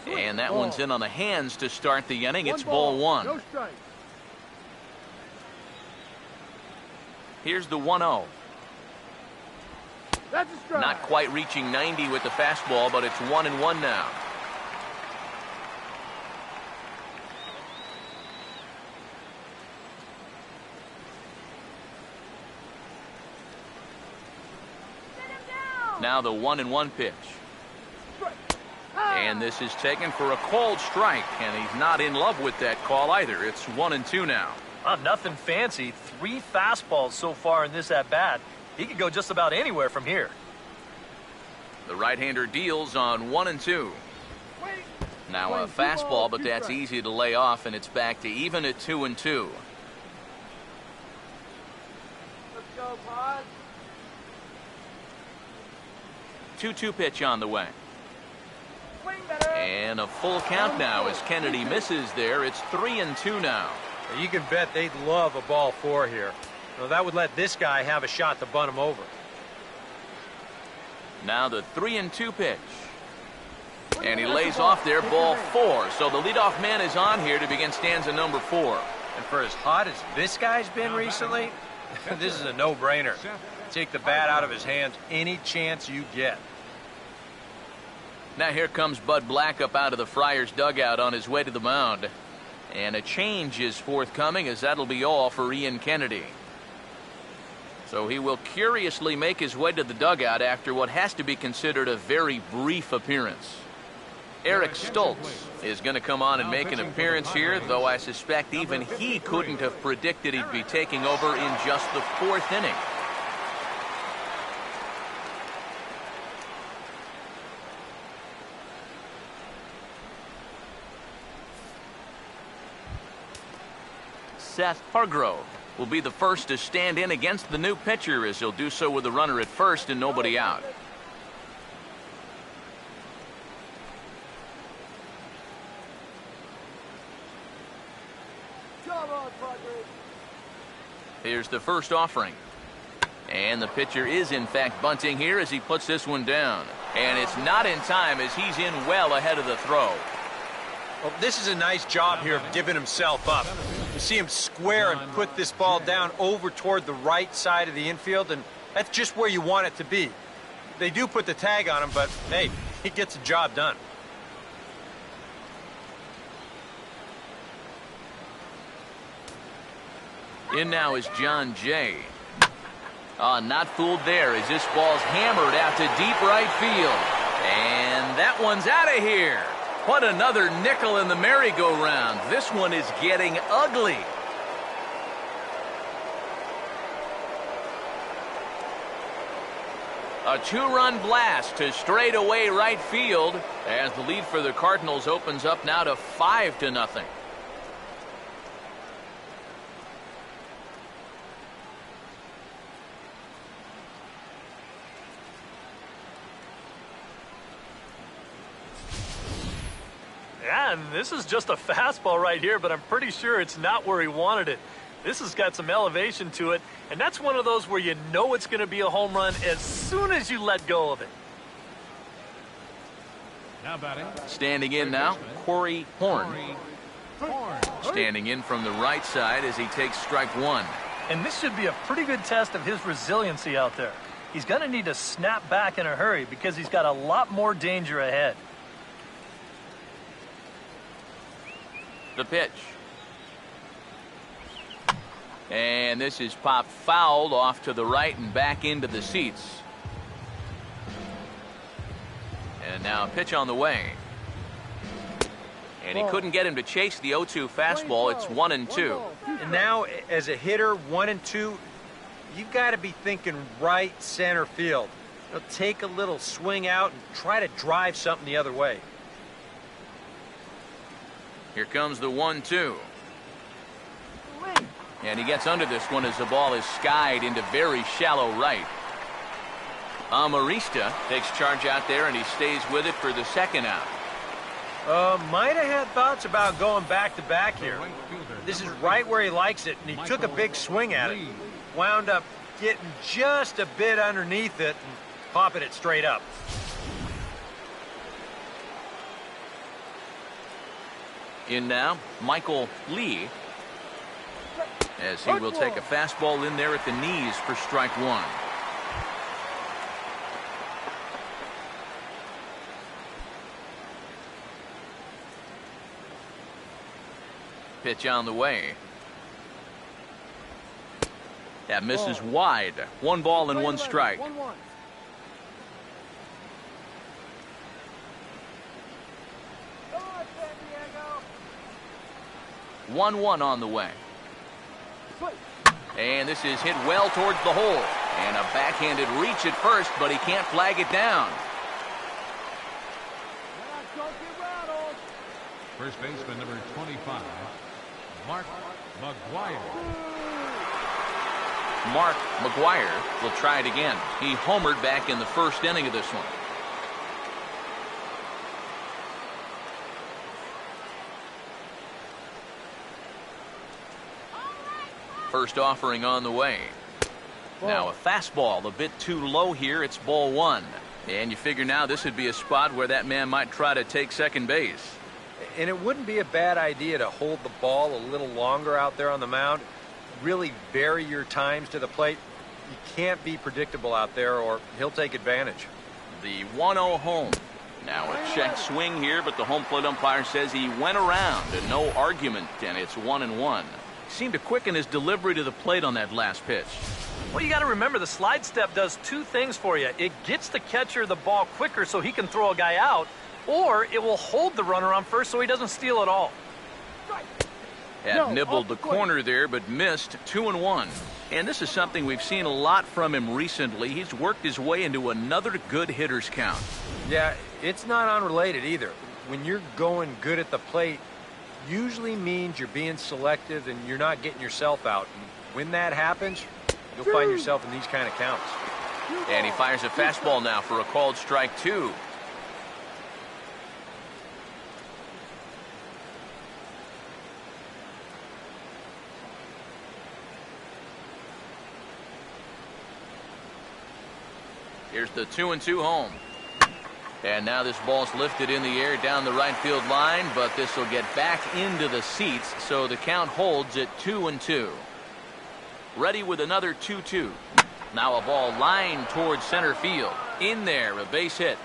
A: And that one's in on the hands to start the inning. It's ball one.
F: No strike.
A: Here's the 1-0.
F: That's a strike.
A: Not quite reaching 90 with the fastball, but it's 1-1 now. Now the 1-1 pitch. And this is taken for a called strike, and he's not in love with that call either. It's 1-2 now.
B: Nothing fancy. 3 fastballs so far in this at-bat. He could go just about anywhere from here.
A: The right-hander deals on 1-2. Now a fastball, but that's easy to lay off, and it's back to even at 2-2.
F: Let's go, Pod.
A: 2-2 pitch on the way. And a full count now as Kennedy misses there. It's 3-2 now.
C: You can bet they'd love a ball 4 here. Well, that would let this guy have a shot to bunt him over.
A: Now the 3-2 pitch. And he lays off there, ball 4. So the leadoff man is on here to begin stanza number 4.
C: And for as hot as this guy's been recently, this is a no-brainer. Take the bat out of his hands any chance you get.
A: Now here comes Bud Black up out of the Friars dugout on his way to the mound. And a change is forthcoming, as that'll be all for Ian Kennedy. So he will curiously make his way to the dugout after what has to be considered a very brief appearance. Eric Stoltz is going to come on and make an appearance here, though I suspect even he couldn't have predicted he'd be taking over in just the 4th inning. Seth Hargrove will be the first to stand in against the new pitcher, as he'll do so with a runner at first and nobody out. Here's the first offering. And the pitcher is in fact bunting here as he puts this one down. And it's not in time as he's in well ahead of the throw.
C: Well, this is a nice job here of giving himself up. You see him square and put this ball down over toward the right side of the infield, and that's just where you want it to be. They do put the tag on him, but hey, he gets the job done.
A: In now is John Jay. Not fooled there as this ball's hammered out to deep right field. And that one's out of here. What another nickel in the merry-go-round. This one is getting ugly. A 2-run blast to straightaway right field as the lead for the Cardinals opens up now to 5-0.
B: Yeah, and this is just a fastball right here, but I'm pretty sure it's not where he wanted it. This has got some elevation to it, and that's one of those where you know it's going to be a home run as soon as you let go of it.
D: Now batting.
A: Standing in now, Corey Horn. Standing in from the right side as he takes strike 1.
B: And this should be a pretty good test of his resiliency out there. He's going to need to snap back in a hurry because he's got a lot more danger ahead.
A: The pitch. And this is popped foul off to the right and back into the seats. And now a pitch on the way. And he couldn't get him to chase the 0-2 fastball. It's 1-2.
C: And now, as a hitter, 1-2, you've got to be thinking right center field. Take a little swing out and try to drive something the other way.
A: Here comes the 1-2. And he gets under this one as the ball is skied into very shallow right. Amarista takes charge out there, and he stays with it for the second out.
C: Might have had thoughts about going back-to-back here. This is right where he likes it, and he took a big swing at it. Wound up getting just a bit underneath it and popping it straight up.
A: In now, Michael Lee, as he will take a fastball in there at the knees for strike one. Pitch on the way. That misses wide. 1 ball and 1 strike. 1-1 on the way. And this is hit well towards the hole. And a backhanded reach at first, but he can't flag it down.
D: First baseman number 25, Mark McGuire.
A: Mark McGuire will try it again. He homered back in the first inning of this one. First offering on the way. Now a fastball a bit too low here. It's ball 1. And you figure now this would be a spot where that man might try to take second base.
C: And it wouldn't be a bad idea to hold the ball a little longer out there on the mound. Really vary your times to the plate. You can't be predictable out there or he'll take advantage.
A: The 1-0 home. Now a check swing here, but the home plate umpire says he went around and no argument, and it's 1-1. Seemed to quicken his delivery to the plate on that last pitch.
B: Well, you got to remember the slide step does 2 things for you. It gets the catcher the ball quicker so he can throw a guy out, or it will hold the runner on first so he doesn't steal it all.
A: Had nibbled the corner there, but missed. 2-1. And this is something we've seen a lot from him recently. He's worked his way into another good hitter's count.
C: Yeah, it's not unrelated either. When you're going good at the plate, usually means you're being selective and you're not getting yourself out. And when that happens, you'll find yourself in these kind of counts.
A: And he fires a fastball now for a called strike 2. Here's the 2-2 home. And now this ball's lifted in the air down the right field line, but this will get back into the seats, so the count holds at 2-2. Ready with another 2-2. Now a ball lined towards center field. In there, a base hit.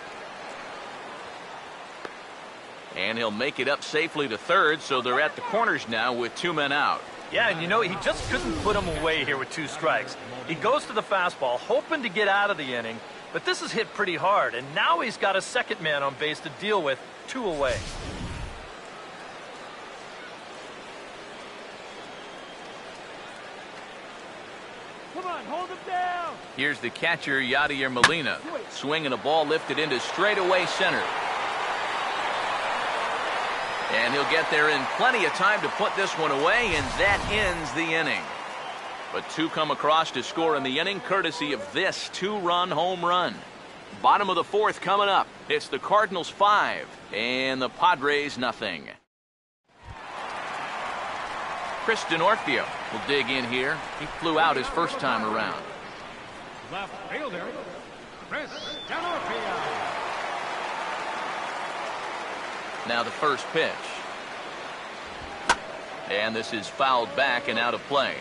A: And he'll make it up safely to third, so they're at the corners now with 2 men out.
B: Yeah, and you know, he just couldn't put him away here with 2 strikes. He goes to the fastball, hoping to get out of the inning, but this is hit pretty hard, and now he's got a second man on base to deal with, 2 away.
F: Come on, hold him down.
A: Here's the catcher, Yadier Molina. Swinging a ball lifted into straightaway center. And he'll get there in plenty of time to put this one away, and that ends the inning. But 2 come across to score in the inning, courtesy of this 2-run home run. Bottom of the 4th coming up. It's the Cardinals 5 and the Padres nothing. Chris D'Onofrio will dig in here. He flew out his first time around.
D: Left fielder, Chris D'Onofrio.
A: Now the first pitch. And this is fouled back and out of play.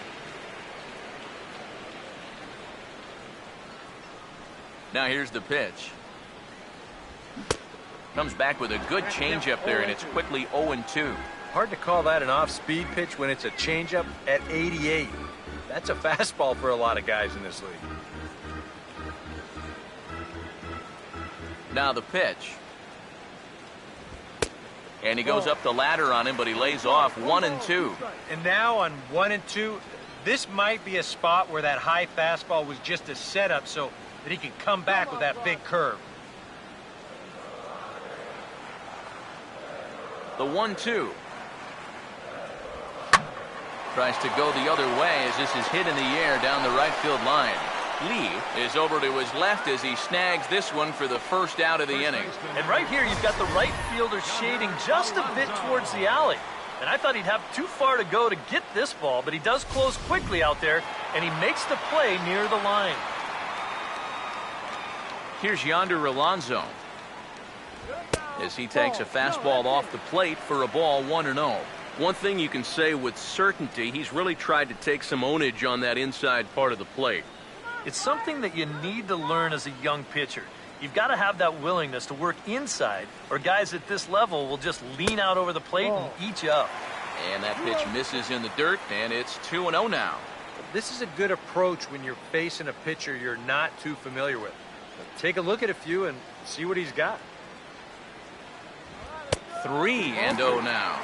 A: Now here's the pitch. Comes back with a good changeup there, and it's quickly 0-2.
C: Hard to call that an off-speed pitch when it's a changeup at 88. That's a fastball for a lot of guys in this league.
A: Now the pitch. And he goes up the ladder on him, but he lays off 1-2.
C: And now on 1-2, this might be a spot where that high fastball was just a setup so that he can come back with that big curve.
A: The 1-2. Tries to go the other way as this is hit in the air down the right field line. Lee is over to his left as he snags this one for the first out of the inning.
B: And right here, you've got the right fielder shading just a bit towards the alley. And I thought he'd have too far to go to get this ball, but he does close quickly out there, and he makes the play near the line.
A: Here's Yonder Alonso as he takes a fastball off the plate for a ball 1-0. One thing you can say with certainty, he's really tried to take some ownage on that inside part of the plate.
B: It's something that you need to learn as a young pitcher. You've got to have that willingness to work inside, or guys at this level will just lean out over the plate and eat you up.
A: And that pitch misses in the dirt, and it's 2-0 now.
C: This is a good approach when you're facing a pitcher you're not too familiar with. Take a look at a few and see what he's got.
A: 3-0 now.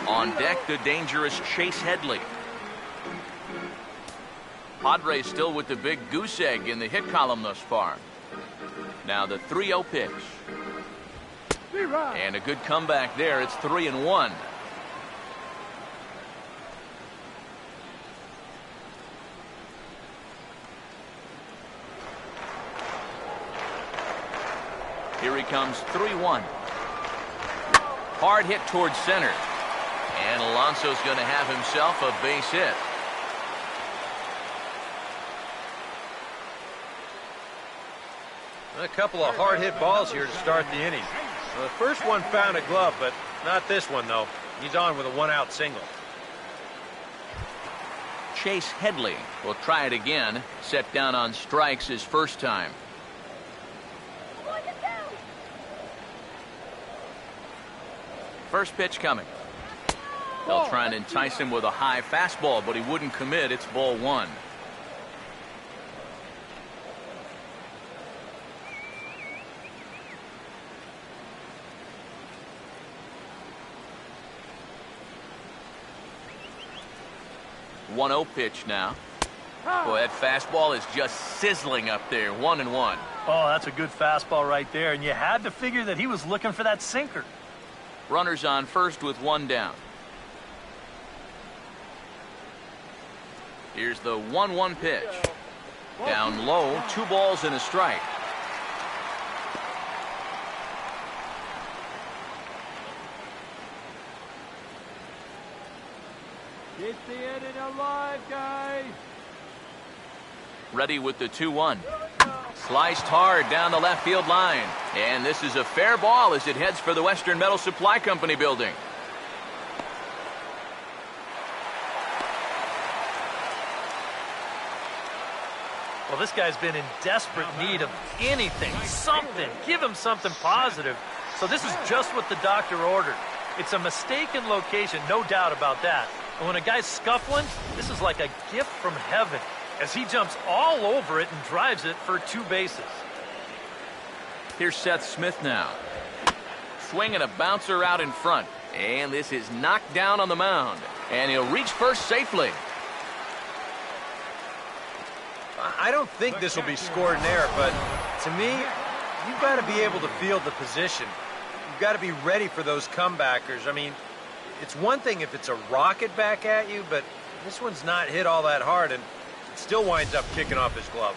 A: On deck, the dangerous Chase Headley. Padres still with the big goose egg in the hit column thus far. Now the 3-0 pitch. And a good comeback there. It's 3-1. Here he comes, 3-1. Hard hit towards center. And Alonso's going to have himself a base hit.
C: A couple of hard-hit balls here to start the inning. Well, the first one found a glove, but not this one, though. He's on with a one-out single.
A: Chase Headley will try it again. Set down on strikes his first time. First pitch coming. They'll try and entice him with a high fastball, but he wouldn't commit. It's ball 1. One-0 pitch now. Boy, that fastball is just sizzling up there. 1-1.
B: Oh, that's a good fastball right there, and you had to figure that he was looking for that sinker.
A: Runners on first with one down. Here's the 1-1 pitch. Down low, 2 balls and a strike.
F: Get the inning alive, guys.
A: Ready with the 2-1. Sliced hard down the left field line. And this is a fair ball as it heads for the Western Metal Supply Company building.
B: Well, this guy's been in desperate need of anything, something. Give him something positive. So this is just what the doctor ordered. It's a mistaken location, no doubt about that. And when a guy's scuffling, this is like a gift from heaven as he jumps all over it and drives it for 2 bases.
A: Here's Seth Smith now. Swinging a bouncer out in front. And this is knocked down on the mound. And he'll reach first safely.
C: I don't think this will be scored in there, but to me, you've got to be able to field the position. You've got to be ready for those comebackers. I mean, it's one thing if it's a rocket back at you, but this one's not hit all that hard, and it still winds up kicking off his glove.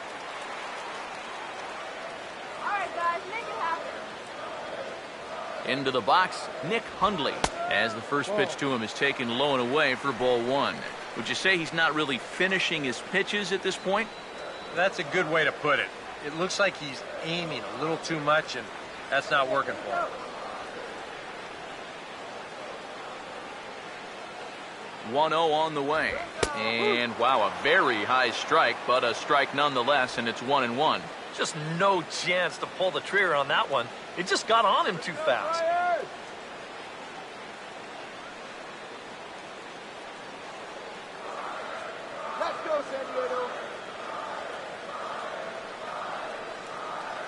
E: All right, guys, make it happen.
A: Into the box, Nick Hundley, as the first pitch to him is taken low and away for ball 1. Would you say he's not really finishing his pitches at this point?
C: That's a good way to put it. It looks like he's aiming a little too much, and that's not working for him.
A: 1-0 on the way. And, wow, a very high strike, but a strike nonetheless, and it's 1-1.
B: Just no chance to pull the trigger on that one. It just got on him too fast.
F: Let's go, San Diego.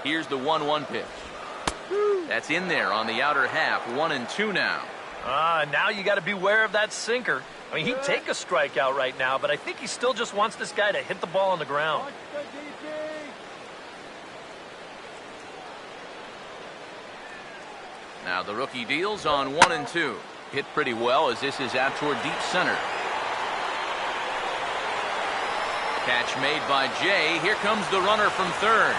A: Here's the 1-1 pitch. That's in there on the outer half. 1-2 now.
B: Now you got to beware of that sinker. I mean, he'd take a strikeout right now, but I think he still just wants this guy to hit the ball on the ground.
F: Watch the DP.
A: Now the rookie deals on 1-2. Hit pretty well as this is out toward deep center. Catch made by Jay. Here comes the runner from third.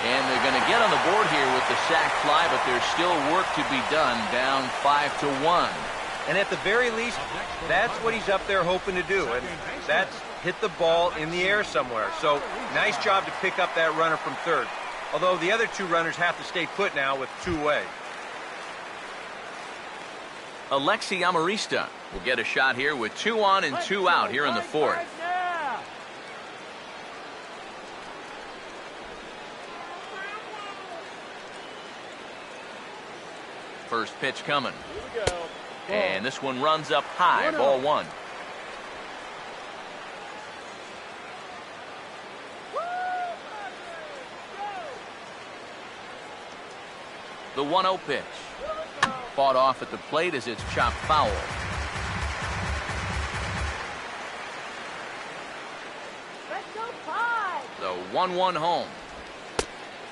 A: And they're going to get on the board here with the sac fly, but there's still work to be done, down 5-1.
C: And at the very least, that's what he's up there hoping to do, and that's hit the ball in the air somewhere. So nice job to pick up that runner from third. Although the other two runners have to stay put now with two away.
A: Alexi Amarista will get a shot here with 2 on and 2 out here in the fourth. First pitch coming. And this one runs up high. Ball 1. The 1-0 pitch. Fought off at the plate as it's chopped foul.
E: Let's go, Padres.
A: The 1-1 home.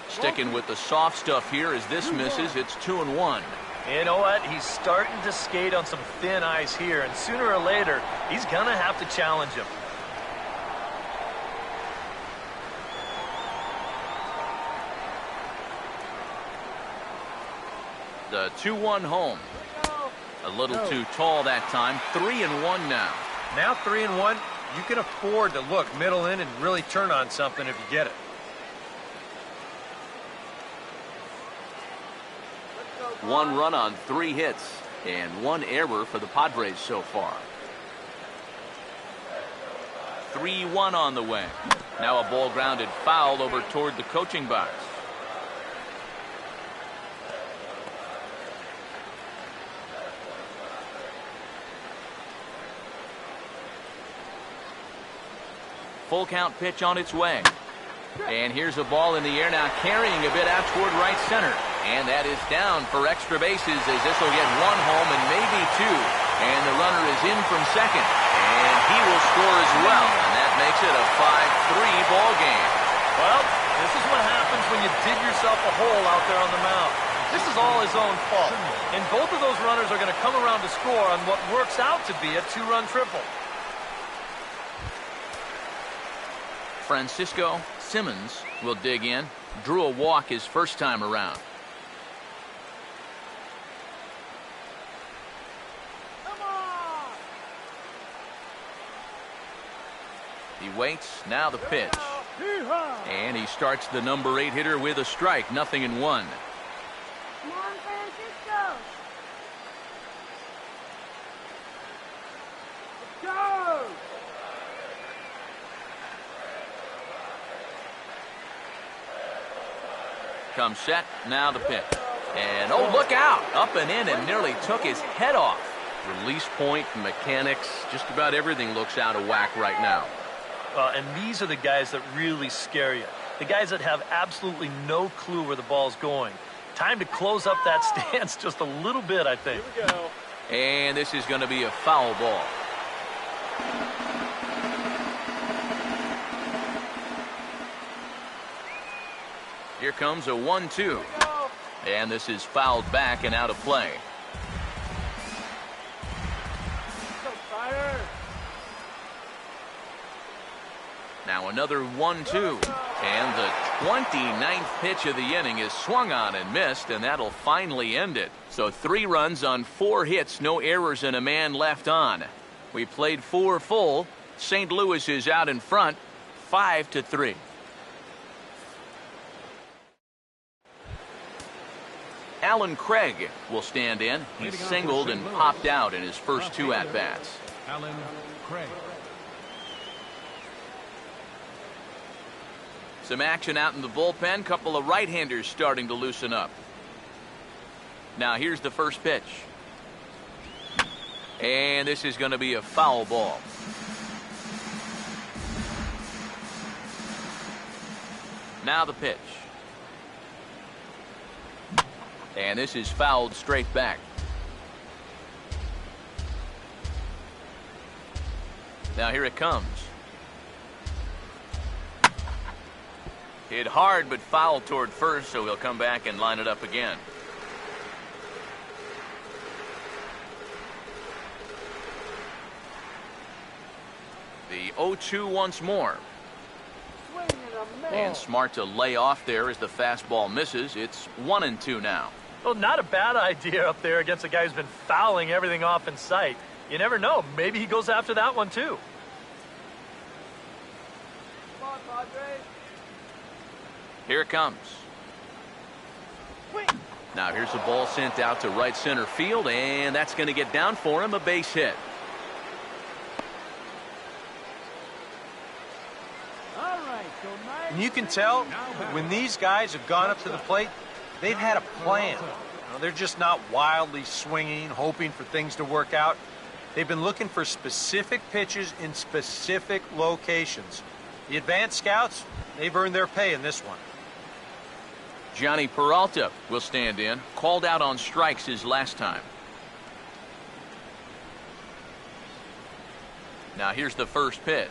A: Sticking with the soft stuff here as this misses. It's 2-1.
B: You know what? He's starting to skate on some thin ice here, and sooner or later, he's going to have to challenge him.
A: The 2-1 home. A little too tall that time. 3-1 now.
C: Now 3-1, you can afford to look middle in and really turn on something if you get it.
A: One run on 3 hits and 1 error for the Padres so far. 3-1 on the way. Now a ball grounded foul over toward the coaching box. Full count pitch on its way. And here's a ball in the air now, carrying a bit out toward right center. And that is down for extra bases as this will get 1 home and maybe 2. And the runner is in from second. And he will score as well. And that makes it a 5-3 ball game.
B: Well, this is what happens when you dig yourself a hole out there on the mound. This is all his own fault. And both of those runners are going to come around to score on what works out to be a 2-run triple.
A: Francisco Simmons will dig in. Drew a walk his first time around. He waits. Now the pitch. And he starts the number 8 hitter with a strike. 0-1.
E: Come on, Francisco.
F: Let's go.
A: Comes set. Now the pitch. And oh, look out. Up and in and nearly took his head off. Release point, mechanics, just about everything looks out of whack right now.
B: And these are the guys that really scare you. The guys that have absolutely no clue where the ball's going. Time to close up that stance just a little bit, I think.
F: Here we go.
A: And this is going to be a foul ball. Here comes a 1-2. And this is fouled back and out of play. Now another 1-2. And the 29th pitch of the inning is swung on and missed, and that'll finally end it. So 3 runs on 4 hits, no errors, and a man left on. We played 4 full. St. Louis is out in front, 5-3. Alan Craig will stand in. He singled and popped out in his first 2 at-bats.
D: Alan Craig.
A: Some action out in the bullpen. Couple of right-handers starting to loosen up. Now here's the first pitch. And this is going to be a foul ball. Now the pitch. And this is fouled straight back. Now here it comes. Hit hard but fouled toward first, so he'll come back and line it up again. The 0-2 once more. And smart to lay off there as the fastball misses. It's 1-2 now.
B: Well, not a bad idea up there against a guy who's been fouling everything off in sight. You never know. Maybe he goes after that one, too.
F: Come on, Padres.
A: Here it comes. Now here's the ball sent out to right center field, and that's going to get down for him, a base hit.
F: All right, so nice.
C: And you can tell when these guys have gone up to the plate, they've had a plan. They're just not wildly swinging, hoping for things to work out. They've been looking for specific pitches in specific locations. The advanced scouts, they've earned their pay in this one.
A: Johnny Peralta will stand in. Called out on strikes his last time. Now here's the first pitch.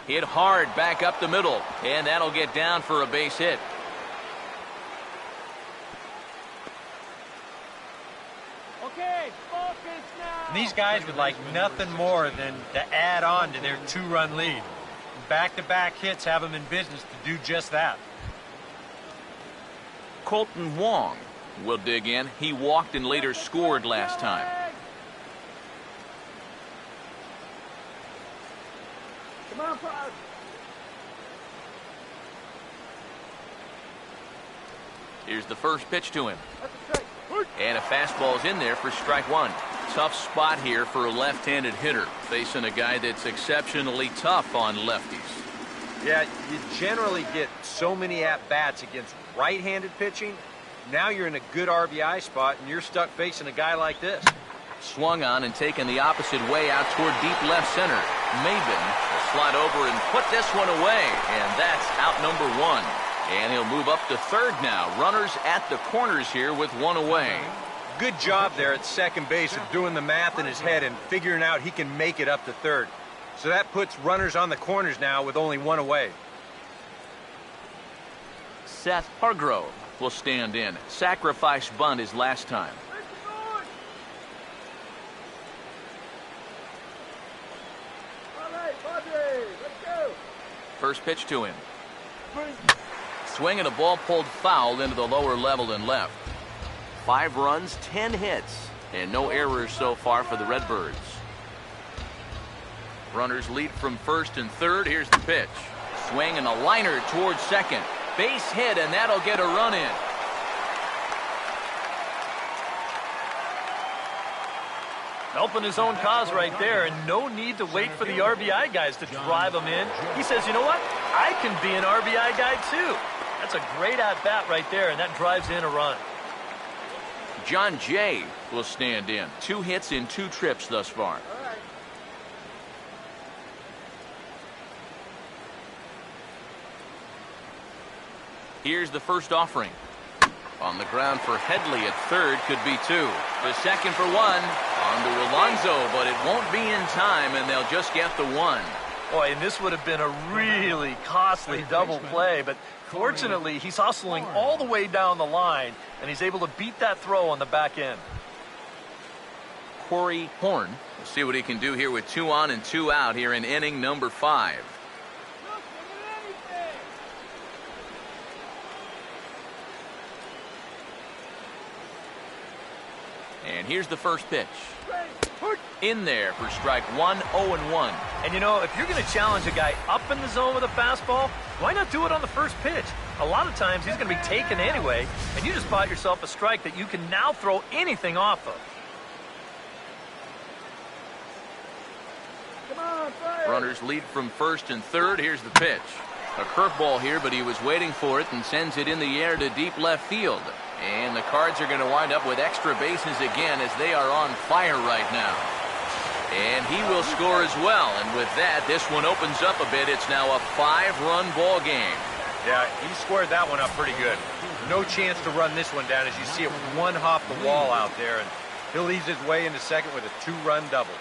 A: Hit hard back up the middle, and that'll get down for a base hit.
F: Okay, focus now.
C: These guys would like nothing more than to add on to their two-run lead. Back-to-back hits have them in business to do just that.
A: Colton Wong will dig in. He walked and later scored last time.
F: Come on, Pod.
A: Here's the first pitch to him.
F: That's a strike.
A: And a fastball's in there for strike one. Tough spot here for a left-handed hitter, facing a guy that's exceptionally tough on lefties.
C: Yeah, you generally get so many at-bats against right-handed pitching. Now you're in a good RBI spot, and you're stuck facing a guy like this.
A: Swung on and taken the opposite way out toward deep left center. Maben will slide over and put this one away, and that's out number one. And he'll move up to third now. Runners at the corners here with one away.
C: Good job there at second base of doing the math in his head and figuring out he can make it up to third. So that puts runners on the corners now with only one away.
A: Seth Hargrove will stand in. Sacrifice bunt his last time.
F: All right, Padres, let's go.
A: First pitch to him. Swing and a ball pulled foul into the lower level and left. 5 runs, 10 hits, and no errors so far for the Redbirds. Runners lead from first and third. Here's the pitch. Swing and a liner towards second. Base hit, and that'll get a run in.
B: Helping his own cause right there, and no need to wait for the RBI guys to drive him in. He says, you know what? I can be an RBI guy too. That's a great at-bat right there, and that drives in a run.
A: John Jay will stand in. 2 hits in 2 trips thus far. Here's the first offering. On the ground for Headley at third, could be 2. The second for 1. On to Alonso, but it won't be in time, and they'll just get the 1.
B: Boy, and this would have been a really costly double play, but fortunately, he's hustling all the way down the line, and he's able to beat that throw on the back end.
A: Corey Horn will see what he can do here with 2 on and 2 out here in inning number 5. And here's the first pitch. In there for strike 1, 0-1.
B: And you know, if you're going to challenge a guy up in the zone with a fastball, why not do it on the first pitch? A lot of times he's going to be taken anyway, and you just bought yourself a strike that you can now throw anything off of.
F: Come on, fire.
A: Runners lead from first and third. Here's the pitch. A curveball here, but he was waiting for it and sends it in the air to deep left field. And the Cards are going to wind up with extra bases again as they are on fire right now. And he will score as well. And with that, this one opens up a bit. It's now a 5-run ball game.
C: Yeah, he squared that one up pretty good. No chance to run this one down as you see it one hop the wall out there, and he'll ease his way into second with a 2-run double.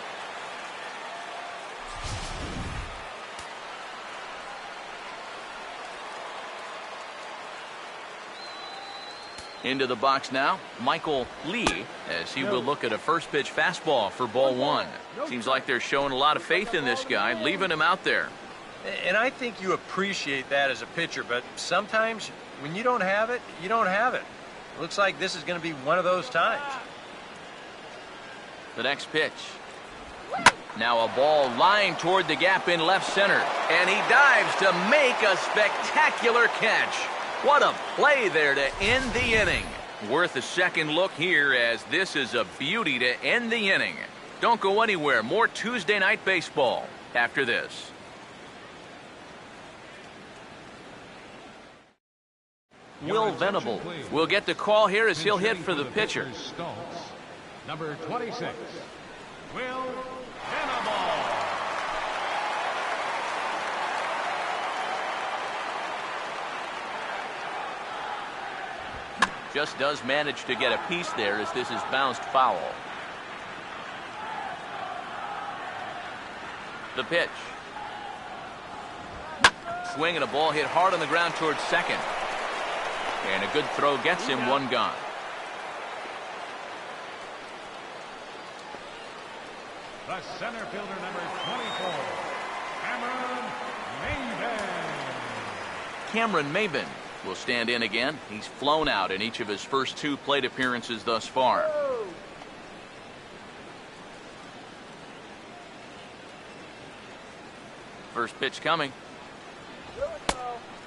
A: Into the box now, Michael Lee, as he will look at a first pitch fastball for ball 1. Seems like they're showing a lot of faith in this guy, leaving him out there.
C: And I think you appreciate that as a pitcher, but sometimes when you don't have it, you don't have it. It looks like this is going to be one of those times.
A: The next pitch. Now a ball lined toward the gap in left center, and he dives to make a spectacular catch. What a play there to end the inning. Worth a second look here, as this is a beauty to end the inning. Don't go anywhere. More Tuesday night baseball after this. Will Venable will get the call here as he'll hit for the pitcher.
D: Number 26, Will Venable.
A: Just does manage to get a piece there as this is bounced foul. The pitch. Swing and a ball hit hard on the ground towards second. And a good throw gets him one gone.
D: The center fielder, number 24,
A: Cameron Maben will stand in again. He's flown out in each of his first 2 plate appearances thus far. First pitch coming.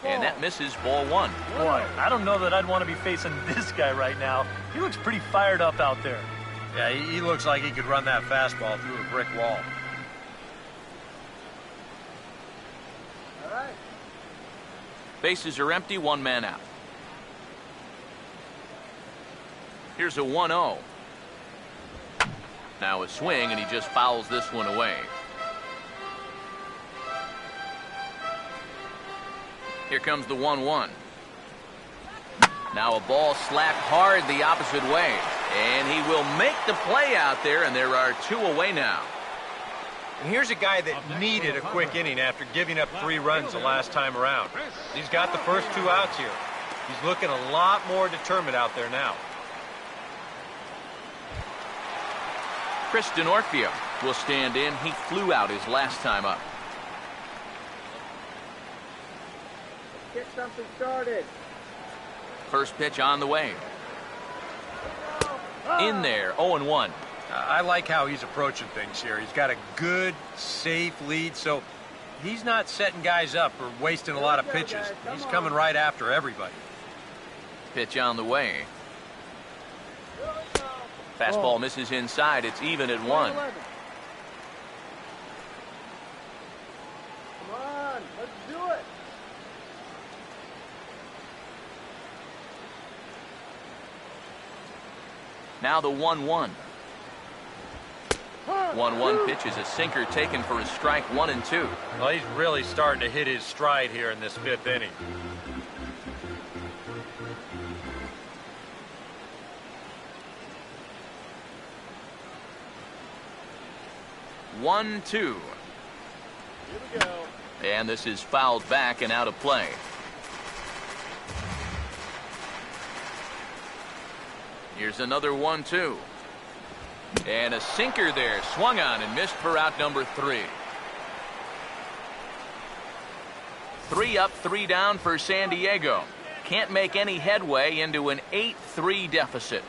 A: And that misses ball 1.
B: Boy, I don't know that I'd want to be facing this guy right now. He looks pretty fired up out there.
C: Yeah, he looks like he could run that fastball through a brick wall.
F: All right.
A: Bases are empty, 1 man out. Here's a 1-0. Now a swing, and he just fouls this one away. Here comes the 1-1. Now a ball slapped hard the opposite way. And he will make the play out there, and there are 2 away now.
C: And here's a guy that needed a quick inning after giving up 3 runs the last time around. He's got the first 2 outs here. He's looking a lot more determined out there now.
A: Chris Denorfia will stand in. He flew out his last time up.
F: Get something started.
A: First pitch on the way. In there, 0-1.
C: I like how he's approaching things here. He's got a good, safe lead, so he's not setting guys up or wasting a lot of pitches. He's coming right after everybody.
A: Pitch on the way. Fastball misses inside. It's even at 1.
F: Come on, let's do it.
A: Now the 1-1. 1-1 pitch is a sinker taken for a strike, 1-2.
C: Well, he's really starting to hit his stride here in this 5th inning.
A: One, 2.
F: Here we go.
A: And this is fouled back and out of play. Here's another 1-2. And a sinker there, swung on and missed for out number 3. 3 up, 3 down for San Diego. Can't make any headway into an 8-3 deficit.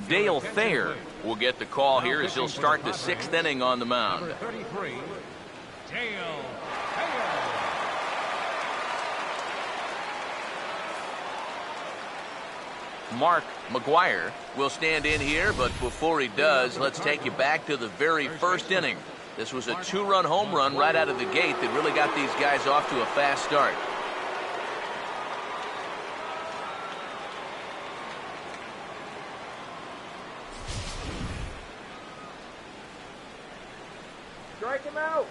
A: Dale Thayer will get the call here as he'll start the 6th inning on the mound.
D: number 33, Dale Thayer.
A: Mark McGuire will stand in here, but before he does, let's take you back to the very first inning. This was a 2-run home run right out of the gate that really got these guys off to a fast start.
F: Strike him out.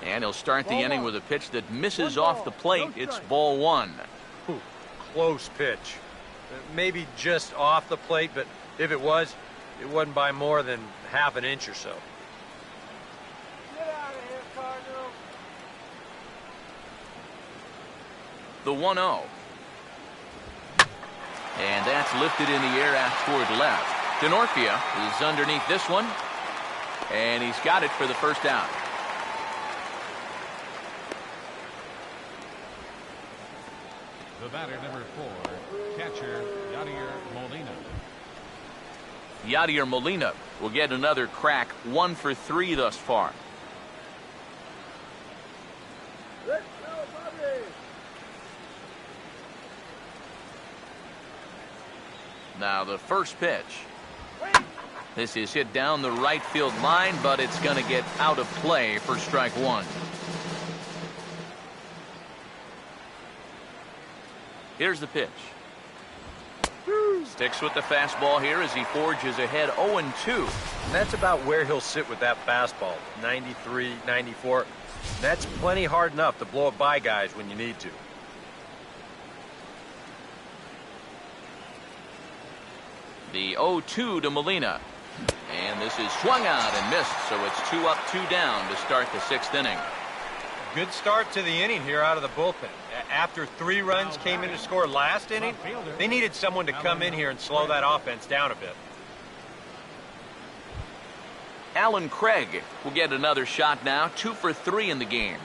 A: And he'll start the inning with a pitch that misses off the plate. It's ball one.
C: Ooh, close pitch. Maybe just off the plate, but if it wasn't by more than half an inch or so.
F: Get out of here, Cardinals.
A: The 1-0. And that's lifted in the air out toward left. Denorfia is underneath this one. And he's got it for the first out.
D: The batter, number 4, catcher Yadier Molina.
A: Yadier Molina will get another crack. 1 for 3 thus far.
F: Let's go, Padres.
A: Now the first pitch. This is hit down the right field line, but it's going to get out of play for strike one. Here's the pitch. Sticks with the fastball here as he forges ahead 0-2.
C: And that's about where he'll sit with that fastball, 93, 94. That's plenty hard enough to blow it by guys when you need to.
A: The 0-2 to Molina. And this is swung out and missed, so it's 2 up, 2 down to start the 6th inning.
C: Good start to the inning here out of the bullpen. After 3 runs came in to score last inning, they needed someone to come in here and slow that offense down a bit.
A: Alan Craig will get another shot now, 2 for 3 in the game.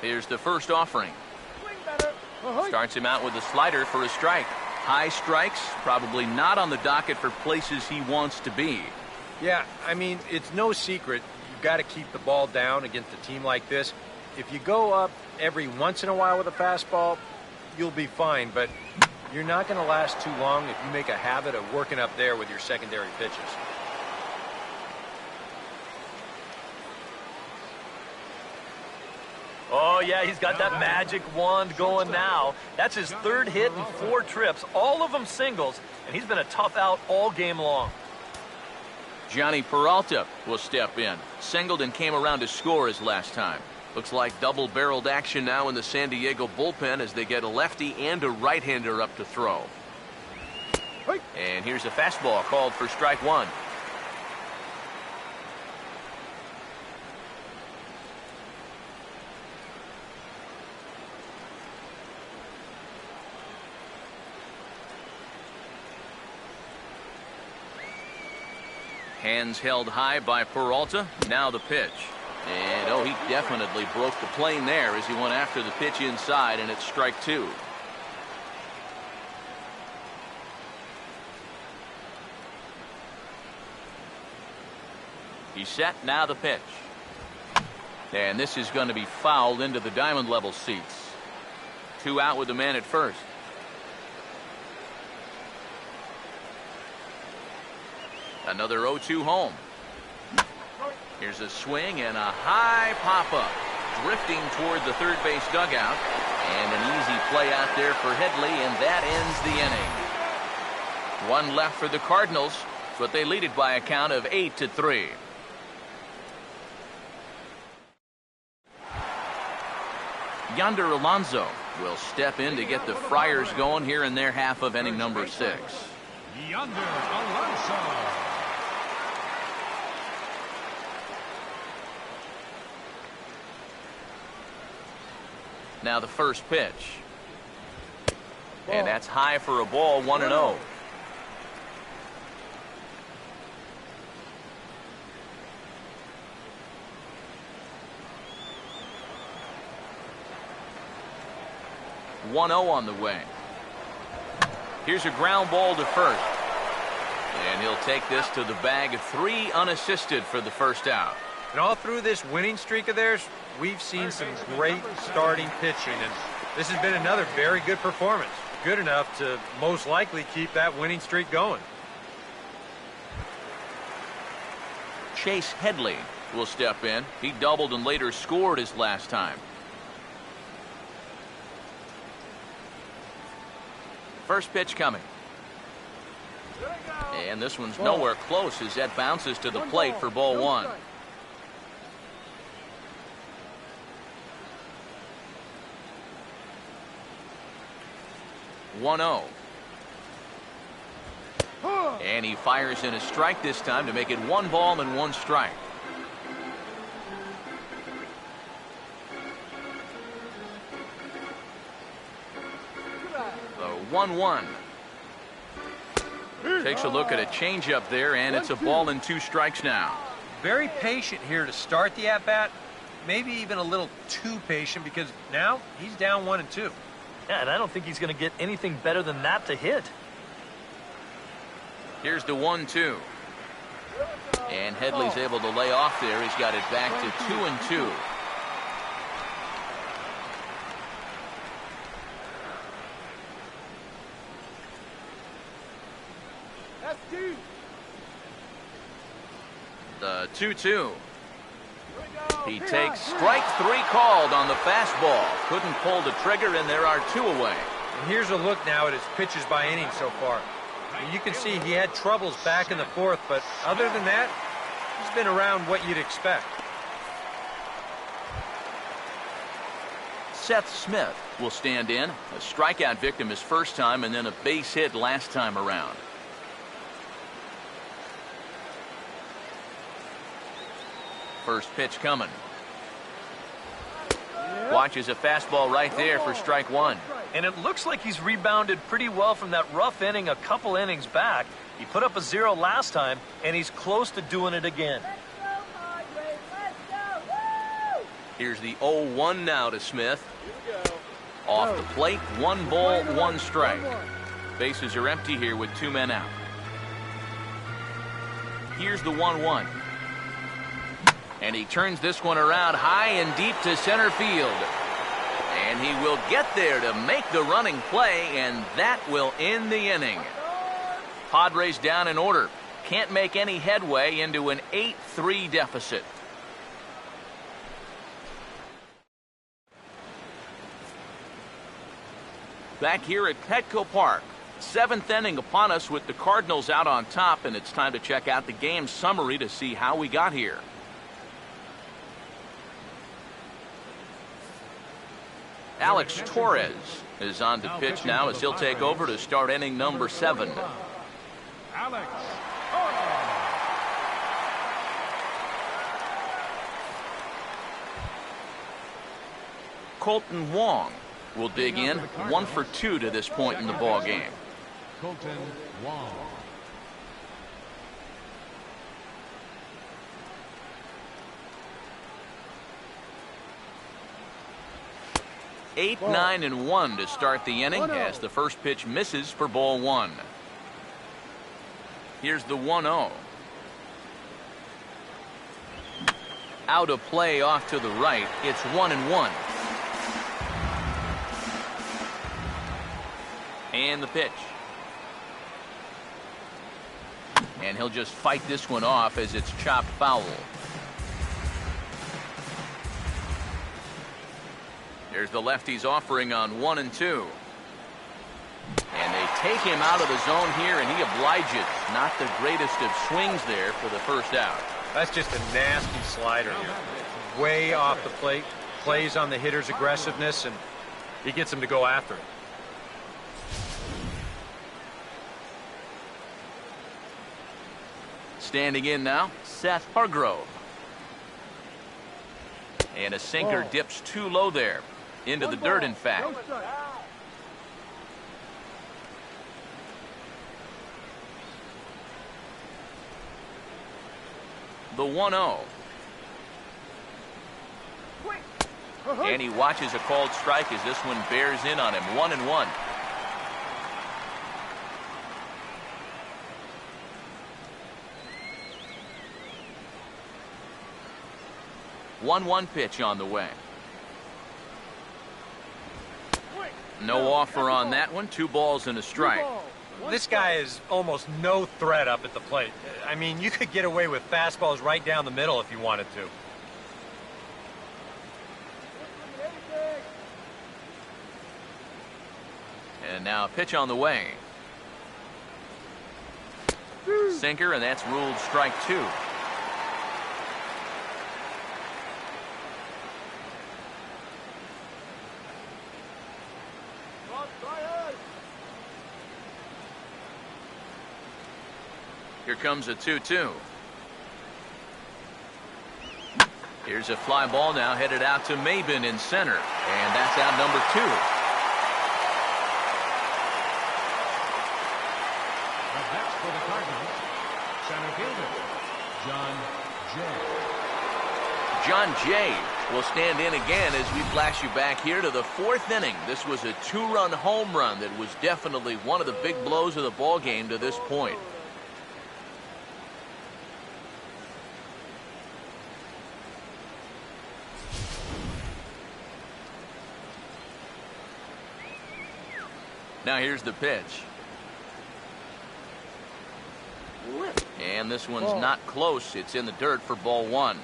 A: Here's the first offering. Starts him out with a slider for a strike. High strikes, probably not on the docket for places he wants to be.
C: Yeah, I mean, it's no secret. You've got to keep the ball down against a team like this. If you go up every once in a while with a fastball, you'll be fine. But you're not going to last too long if you make a habit of working up there with your secondary pitches.
B: Oh, yeah, he's got that magic wand going now. That's his 3rd hit in 4 trips, all of them singles, and he's been a tough out all game long.
A: Johnny Peralta will step in. Singled and came around to score his last time. Looks like double-barreled action now in the San Diego bullpen as they get a lefty and a right-hander up to throw. And here's a fastball called for strike one. Hands held high by Peralta. Now the pitch. And, oh, he definitely broke the plane there as he went after the pitch inside, and it's strike 2. He's set. Now the pitch. And this is going to be fouled into the diamond level seats. 2 out with the man at first. Another 0-2 home. Here's a swing and a high pop-up. Drifting toward the third base dugout. And an easy play out there for Headley, and that ends the inning. 1 left for the Cardinals, but they lead it by a count of 8-3. Yonder Alonso will step in to get the Friars going here in their half of inning number 6.
D: Yonder Alonso.
A: Now the first pitch. And that's high for a ball, 1-0. On the way. Here's a ground ball to first. And he'll take this to the bag of 3 unassisted for the first out.
C: And all through this winning streak of theirs, we've seen some great starting pitching, and this has been another very good performance. Good enough to most likely keep that winning streak going.
A: Chase Headley will step in. He doubled and later scored his last time. First pitch coming. And this one's nowhere close as that bounces to the plate for ball one. One 0. And he fires in a strike this time to make it 1 ball and 1 strike. The 1-1. Takes a look at a changeup there, and it's a ball and 2 strikes now.
C: Very patient here to start the at-bat. Maybe even a little too patient because now he's down 1-2.
B: Yeah, and I don't think he's going to get anything better than that to hit.
A: Here's the 1-2. And Headley's able to lay off there. He's got it back to 2-2.
F: That's 2.
A: The 2-2. He takes strike 3 called on the fastball. Couldn't pull the trigger, and there are 2 away.
C: And here's a look now at his pitches by inning so far. And you can see he had troubles back in the 4th, but other than that, he's been around what you'd expect.
A: Seth Smith will stand in. A strikeout victim his first time, and then a base hit last time around. First pitch coming. Watches a fastball right there for strike 1.
B: And it looks like he's rebounded pretty well from that rough inning a couple innings back. He put up a 0 last time, and he's close to doing it again.
E: Let's go, Padres. Let's go. Woo!
A: Here's the 0-1 now to Smith. Off the plate, 1 ball, 1 strike. Bases are empty here with 2 men out. Here's the 1-1. And he turns this one around high and deep to center field. And he will get there to make the running play, and that will end the inning. Padres down in order. Can't make any headway into an 8-3 deficit. Back here at Petco Park. 7th inning upon us with the Cardinals out on top, and it's time to check out the game summary to see how we got here. Alex Torres is on to pitch now as he'll take over to start inning number 7.
D: Alex.
A: Colton Wong will dig in, 1 for 2 to this point in the ball game.
D: Colton Wong.
A: 8, 9, and 1 to start the inning as the first pitch misses for ball 1. Here's the 1-0. Out of play off to the right. It's 1-1. And the pitch. And he'll just fight this one off as it's chopped foul. There's the lefty's offering on 1 and 2. And they take him out of the zone here, and he obliges. Not the greatest of swings there for the first out.
C: That's just a nasty slider here. Way off the plate. Plays on the hitter's aggressiveness, and he gets him to go after it.
A: Standing in now, Seth Hargrove. And a sinker dips too low there. Into the dirt, in fact. The 1-0. And he watches a called strike as this one bears in on him. 1-1. One pitch on the way. No offer on that one. 2 balls and a strike.
C: This guy is almost no threat up at the plate. I mean, you could get away with fastballs right down the middle if you wanted to.
A: And now a pitch on the way. Sinker, and that's ruled strike 2. Here comes a 2-2. Here's a fly ball now headed out to Maben in center. And that's out number 2.
D: Up next for the Cardinals, center fielder, John Jay.
A: John Jay will stand in again as we flash you back here to the 4th inning. This was a 2-run home run that was definitely one of the big blows of the ball game to this point. Now here's the pitch. And this one's not close. It's in the dirt for ball 1.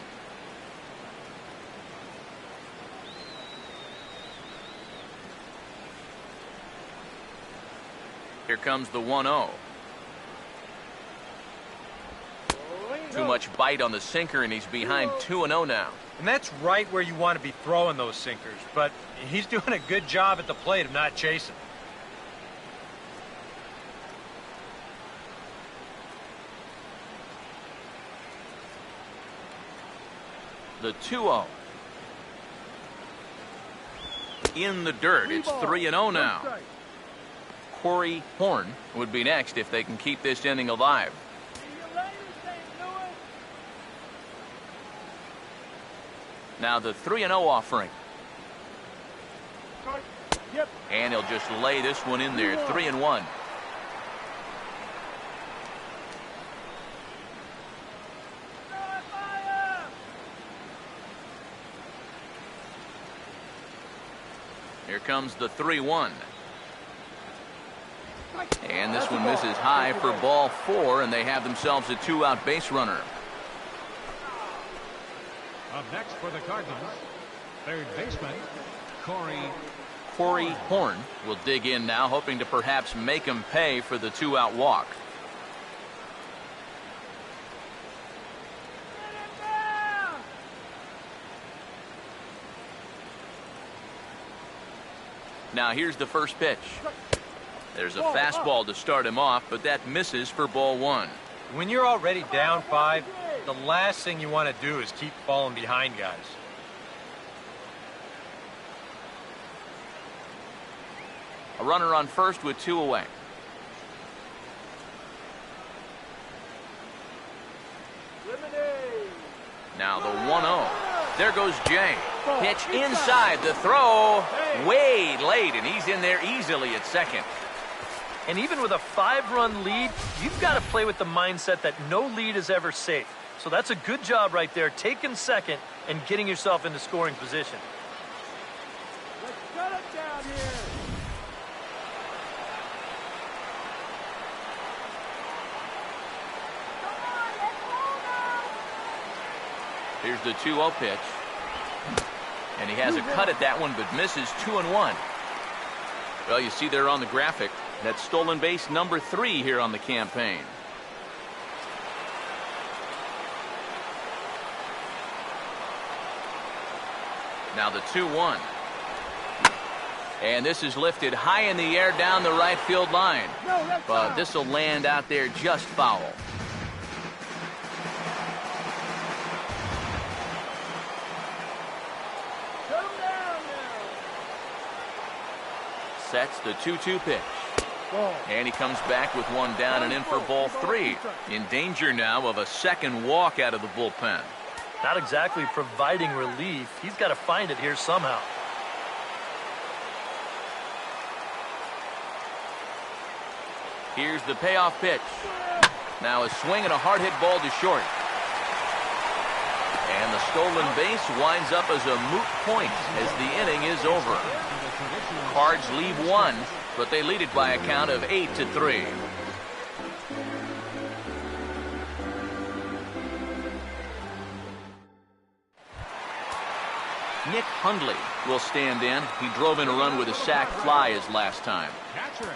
A: Here comes the 1-0. Too much bite on the sinker, and he's behind 2-0 now.
C: And that's right where you want to be throwing those sinkers. But he's doing a good job at the plate of not chasing.
A: The 2-0. In the dirt. It's 3-0 now. Corey Horn would be next if they can keep this inning alive. Now the 3-0 offering. And he'll just lay this one in there. 3-1. Here comes the 3-1. And this one misses high for ball 4, and they have themselves a 2-out base runner.
D: Up next for the Cardinals, third baseman,
A: Corey Horn will dig in now, hoping to perhaps make him pay for the 2-out walk. Now here's the first pitch. There's a fastball to start him off, but that misses for ball 1.
C: When you're already down 5, the last thing you want to do is keep falling behind guys.
A: A runner on first with 2 away. Now the 1-0. There goes Jay. Pitch inside, the throw way late, and he's in there easily at second.
B: And even with a 5-run lead, you've got to play with the mindset that no lead is ever safe. So that's a good job right there, taking second and getting yourself into scoring position.
F: Let's shut him down here.
A: Here's the 2-0 pitch. And he has a cut at that one, but misses 2-1. Well, you see there on the graphic, that's stolen base number 3 here on the campaign. Now the 2-1. And this is lifted high in the air down the right field line. But this will land out there just foul. Sets the 2-2 pitch. And he comes back with one down and in for ball 3. In danger now of a second walk out of the bullpen.
B: Not exactly providing relief. He's got to find it here somehow.
A: Here's the payoff pitch. Now a swing and a hard hit ball to short. And the stolen base winds up as a moot point as the inning is over. Cards leave 1, but they lead it by a count of 8-3. Nick Hundley will stand in. He drove in a run with a sac fly his last time.
D: Catcher,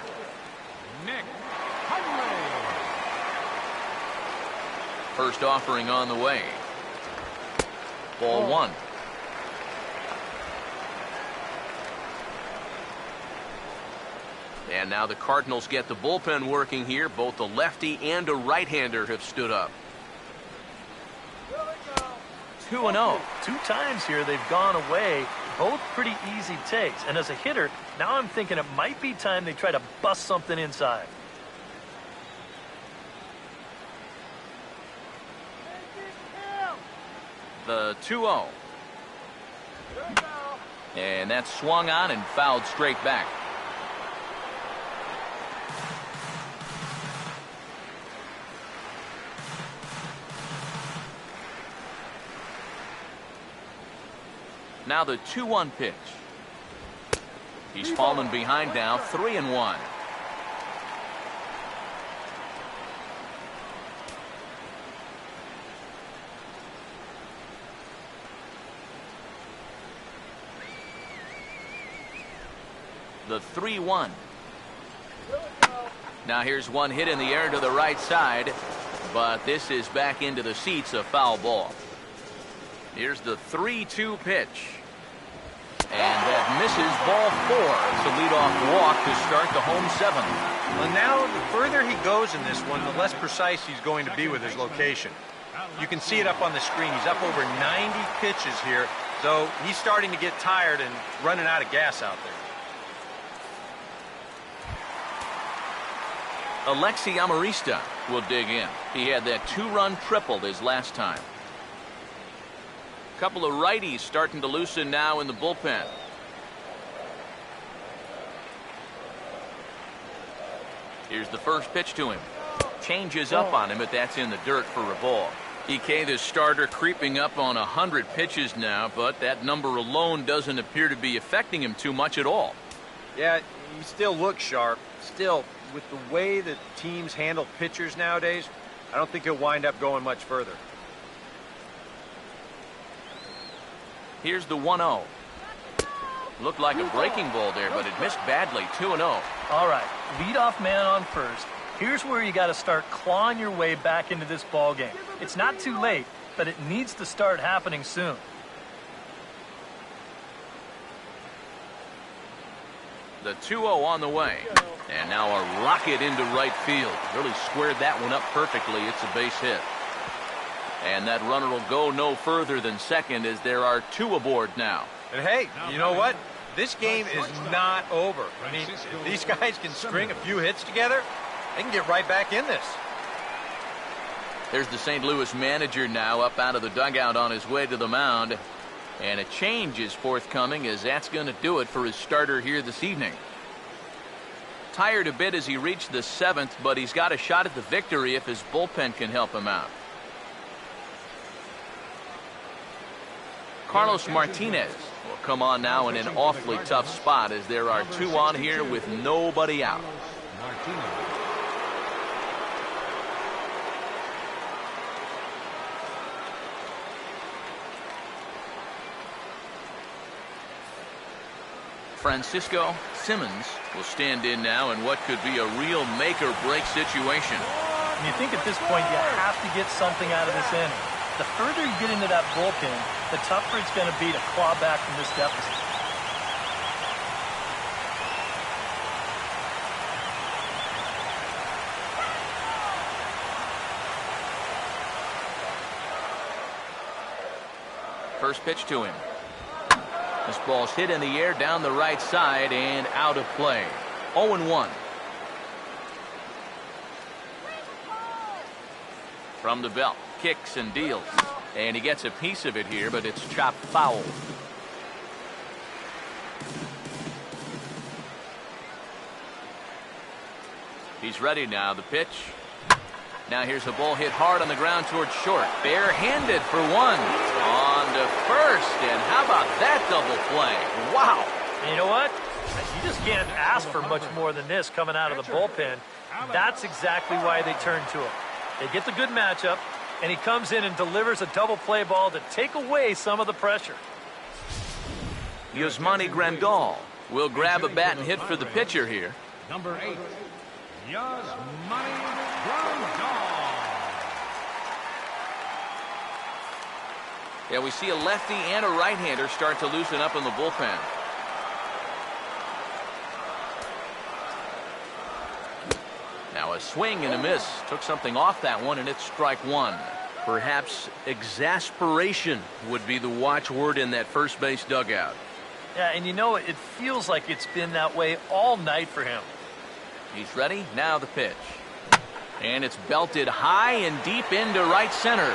D: Nick Hundley.
A: First offering on the way. Ball one. And now the Cardinals get the bullpen working here. Both a lefty and a right-hander have stood up.
B: 2-0. 2 times here they've gone away. Both pretty easy takes. And as a hitter, now I'm thinking it might be time they try to bust something inside.
A: The 2-0. And that's swung on and fouled straight back. Now the 2-1 pitch. He's fallen behind now, 3-1. The 3-1. Now here's one hit in the air to the right side, but this is back into the seats, a foul ball. Here's the 3-2 pitch. And that misses ball 4. It's a leadoff walk to start the home 7th.
C: Well, now the further he goes in this one, the less precise he's going to be with his location. You can see it up on the screen. He's up over 90 pitches here, so he's starting to get tired and running out of gas out there.
A: Alexi Amarista will dig in. He had that 2-run triple his last time. Couple of righties starting to loosen now in the bullpen. Here's the first pitch to him. Changes up on him, but that's in the dirt for a ball. EK, the starter, creeping up on 100 pitches now, but that number alone doesn't appear to be affecting him too much at all.
C: Yeah, he still looks sharp. Still, with the way that teams handle pitchers nowadays, I don't think he'll wind up going much further.
A: Here's the 1-0. Looked like a breaking ball there, but it missed badly. 2-0.
B: All right, leadoff man on first. Here's where you got to start clawing your way back into this ball game. It's not too late, but it needs to start happening soon.
A: The 2-0 on the way. And now a rocket into right field. Really squared that one up perfectly. It's a base hit. And that runner will go no further than second as there are 2 aboard now.
C: And hey, you know what? This game is not over. I mean, if these guys can string a few hits together, they can get right back in this.
A: There's the St. Louis manager now up out of the dugout on his way to the mound. And a change is forthcoming, as that's going to do it for his starter here this evening. Tired a bit as he reached the 7th, but he's got a shot at the victory if his bullpen can help him out. Carlos Martinez will come on now in an awfully tough spot as there are 2 on here with nobody out. Francisco Simmons will stand in now in what could be a real make-or-break situation.
B: And you think at this point you have to get something out of this inning. The further you get into that bullpen, the tougher it's going to be to claw back from this deficit.
A: First pitch to him. This ball's hit in the air down the right side and out of play. 0-1. From the belt, kicks and deals. And he gets a piece of it here, but it's chopped foul. He's ready now. The pitch. Now here's a ball hit hard on the ground towards short. Barehanded for 1. On to first. And how about that double play? Wow.
B: And you know what? You just can't ask for much more than this coming out of the bullpen. That's exactly why they turn to him. They get the good matchup, and he comes in and delivers a double play ball to take away some of the pressure.
A: Yasmani Grandal will grab a bat and hit for the pitcher here.
D: Number 8, Yasmani Grandal.
A: Yeah, we see a lefty and a right-hander start to loosen up in the bullpen. Now a swing and a miss. Took something off that one, and it's strike one. Perhaps exasperation would be the watchword in that first base dugout.
B: Yeah, and you know, it feels like it's been that way all night for him.
A: He's ready. Now the pitch. And it's belted high and deep into right center.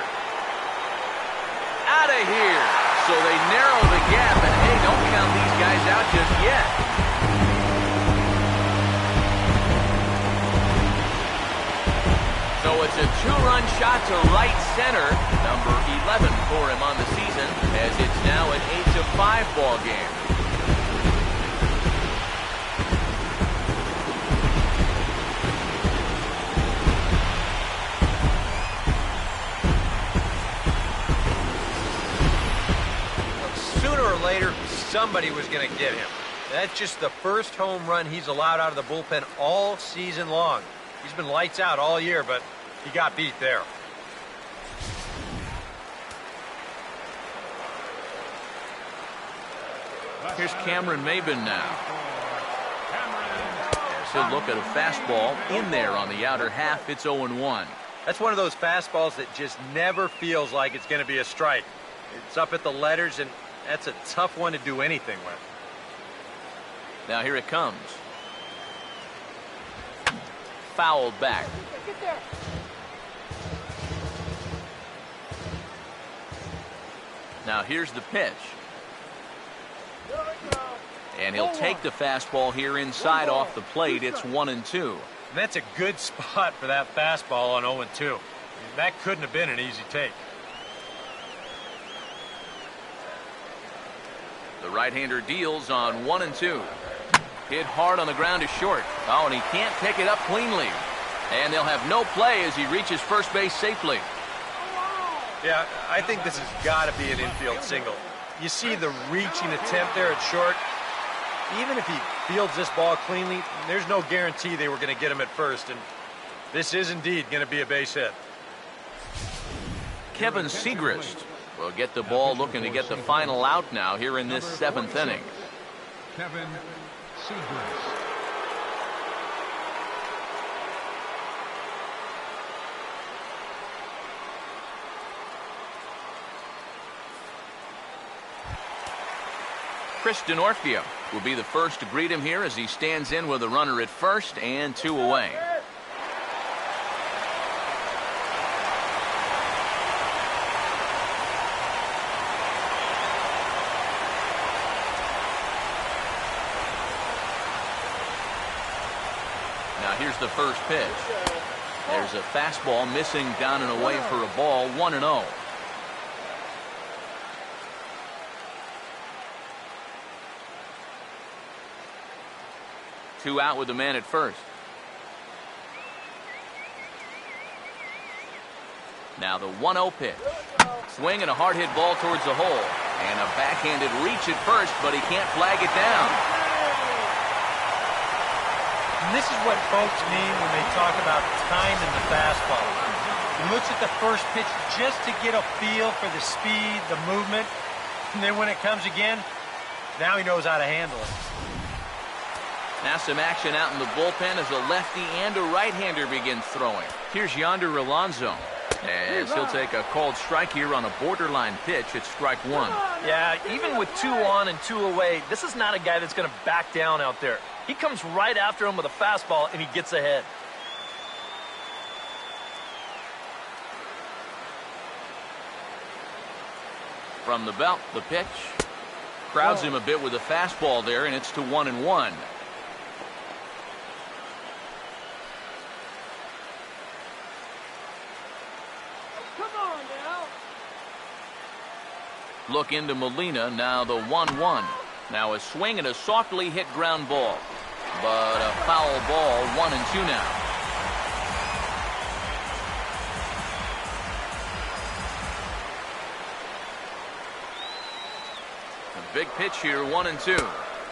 A: Out of here. So they narrow the gap, and hey, don't count these guys out just yet. So it's a two-run shot to right center, number 11 for him on the season, as it's now an 8-5 ball game.
C: Sooner or later, somebody was going to get him. That's just the first home run he's allowed out of the bullpen all season long. He's been lights out all year, but he got beat there.
A: Here's Cameron Maben now. As he'll look at a fastball in there on the outer half. It's 0-1.
C: That's one of those fastballs that just never feels like it's going to be a strike. It's up at the letters, and that's a tough one to do anything with.
A: Now here it comes. Fouled back.
F: Get there.
A: Now here's the pitch.
F: There we go.
A: And he'll take the fastball here inside off the plate. It's 1-2.
C: And that's a good spot for that fastball on 0-2. That couldn't have been an easy take.
A: The right-hander deals on 1-2. Hit hard on the ground to short. Oh, and he can't pick it up cleanly. And they'll have no play as he reaches first base safely.
C: Yeah, I think this has got to be an infield single. You see the reaching attempt there at short. Even if he fields this ball cleanly, there's no guarantee they were going to get him at first. And this is indeed going to be a base hit.
A: Kevin Segrist will get the ball, looking to get the final out now here in this seventh inning.
D: Kevin Segrist.
A: Chris Denorfia will be the first to greet him here as he stands in with a runner at first and 2 away. Now here's the first pitch. There's a fastball missing down and away for a ball. 1-0. Two out with the man at first. Now the 1-0 pitch. Swing and a hard hit ball towards the hole. And a backhanded reach at first, but he can't flag it down.
C: And this is what folks mean when they talk about timing the fastball. He looks at the first pitch just to get a feel for the speed, the movement. And then when it comes again, now he knows how to handle it.
A: Now some action out in the bullpen as a lefty and a right-hander begins throwing. Here's Yonder Alonso as he'll take a called strike here on a borderline pitch. It's strike one.
B: Yeah, even with 2 on and 2 away, this is not a guy that's going to back down out there. He comes right after him with a fastball, and he gets ahead.
A: From the belt, the pitch. Crowds him a bit with a fastball there, and it's to 1-1. Look into Molina, now the 1-1. Now a swing and a softly hit ground ball. But a foul ball, 1-2 now. A big pitch here, 1-2.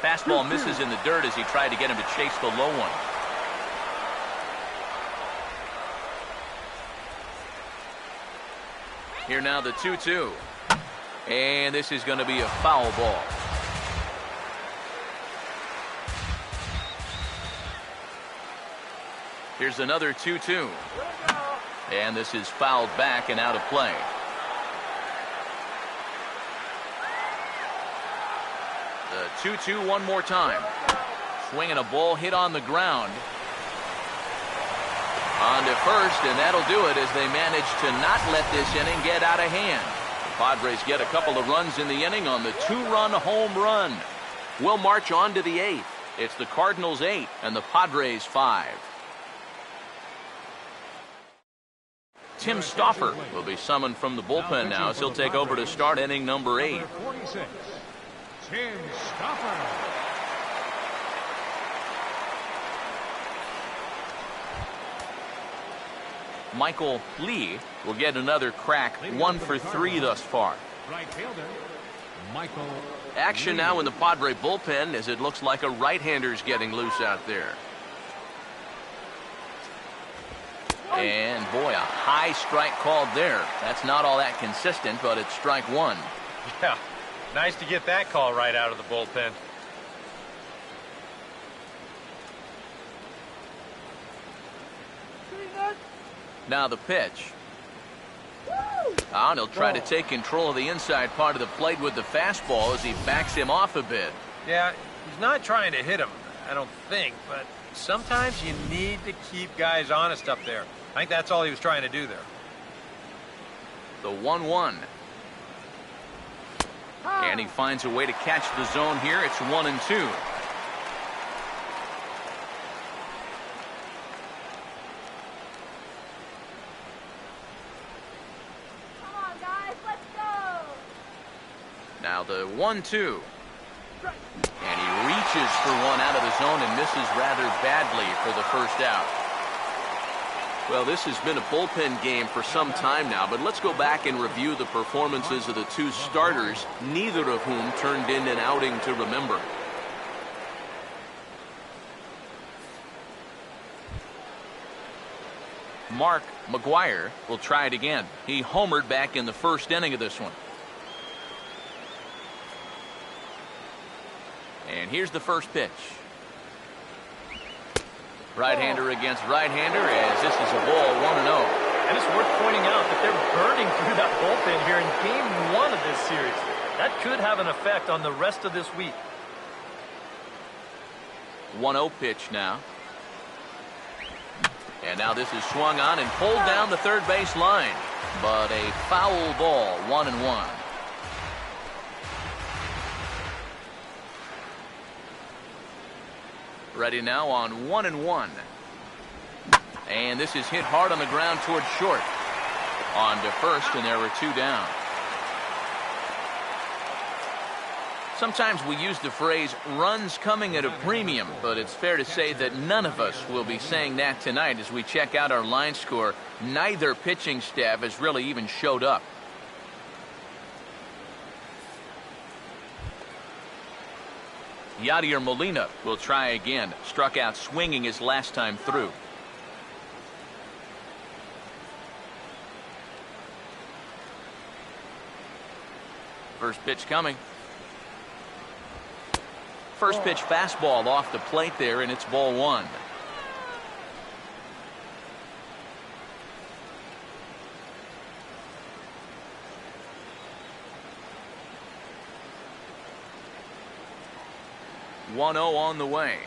A: Fastball misses in the dirt as he tried to get him to chase the low one. Here now the 2-2. And this is going to be a foul ball. Here's another 2-2. And this is fouled back and out of play. The 2-2 one more time. Swinging a ball hit on the ground. On to first, and that'll do it as they manage to not let this inning get out of hand. The Padres get a couple of runs in the inning on the 2-run home run. We'll march on to the 8th. It's the Cardinals 8 and the Padres 5. Tim Stauffer will be summoned from the bullpen now as he'll take over to start inning number 8.
D: 46, Tim Stauffer.
A: Michael Lee will get another crack, 1 for 3 thus far.
D: Right fielder, Michael.
A: Action now in the Padre bullpen as it looks like a right-hander's getting loose out there. And boy, a high strike called there. That's not all that consistent, but it's strike 1.
C: Yeah, nice to get that call right out of the bullpen.
A: Now the pitch. And he'll try to take control of the inside part of the plate with the fastball as he backs him off a bit.
C: Yeah, he's not trying to hit him, I don't think, but sometimes you need to keep guys honest up there. I think that's all he was trying to do there.
A: The 1-1. And he finds a way to catch the zone here. It's 1-2.
E: Come on, guys, let's go.
A: Now the 1-2. And he reaches for one out of the zone and misses rather badly for the first out. Well, this has been a bullpen game for some time now, but let's go back and review the performances of the two starters, neither of whom turned in an outing to remember. Mark McGuire will try it again. He homered back in the first inning of this one. And here's the first pitch. Right-hander against right-hander as this is a ball 1-0.
B: And it's worth pointing out that they're burning through that bullpen here in game 1 of this series. That could have an effect on the rest of this week.
A: 1-0 pitch now. And now this is swung on and pulled down the third base line. But a foul ball, 1-1. Ready now on 1-1. And this is hit hard on the ground towards short. On to first, and there were 2 down. Sometimes we use the phrase runs coming at a premium, but it's fair to say that none of us will be saying that tonight as we check out our line score. Neither pitching staff has really even showed up. Yadier Molina will try again. Struck out swinging his last time through. First pitch coming. First pitch fastball off the plate there, and it's ball 1. On the way.